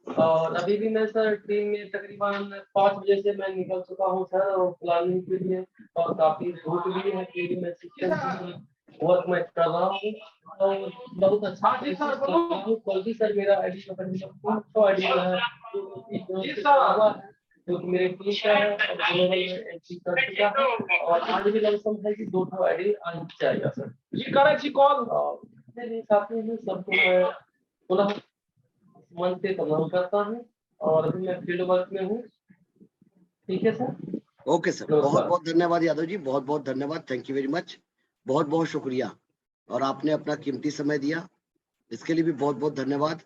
और अभी भी मैं सर टीम में तकरीबन 5 बजे से मैं निकल चुका हूँ सर, और प्लानिंग के लिए। और काफी धूप भी है, क्योंकि मैं सिस्टम वर्क मैं कर रहा हूँ और बहुत अच्छा कल भी सर मेरा आईडी है क्योंकि मेरे टीम का है और ग्लोबल में एंट्री कर चुका है। और आज भी लमसम है कि 2 आईडी आज जाएगा सर। ये करेक्ट कॉल मेरे साथी हैं, सबको मैं पुनः मन से प्रणाम करता हूँ और अभी मैं फील्ड वर्क में हूँ। ठीक है सर। ओके सर, बहुत बहुत धन्यवाद यादव जी, बहुत बहुत धन्यवाद, थैंक यू वेरी मच, बहुत बहुत शुक्रिया। और आपने अपना कीमती समय दिया, इसके लिए भी बहुत बहुत धन्यवाद।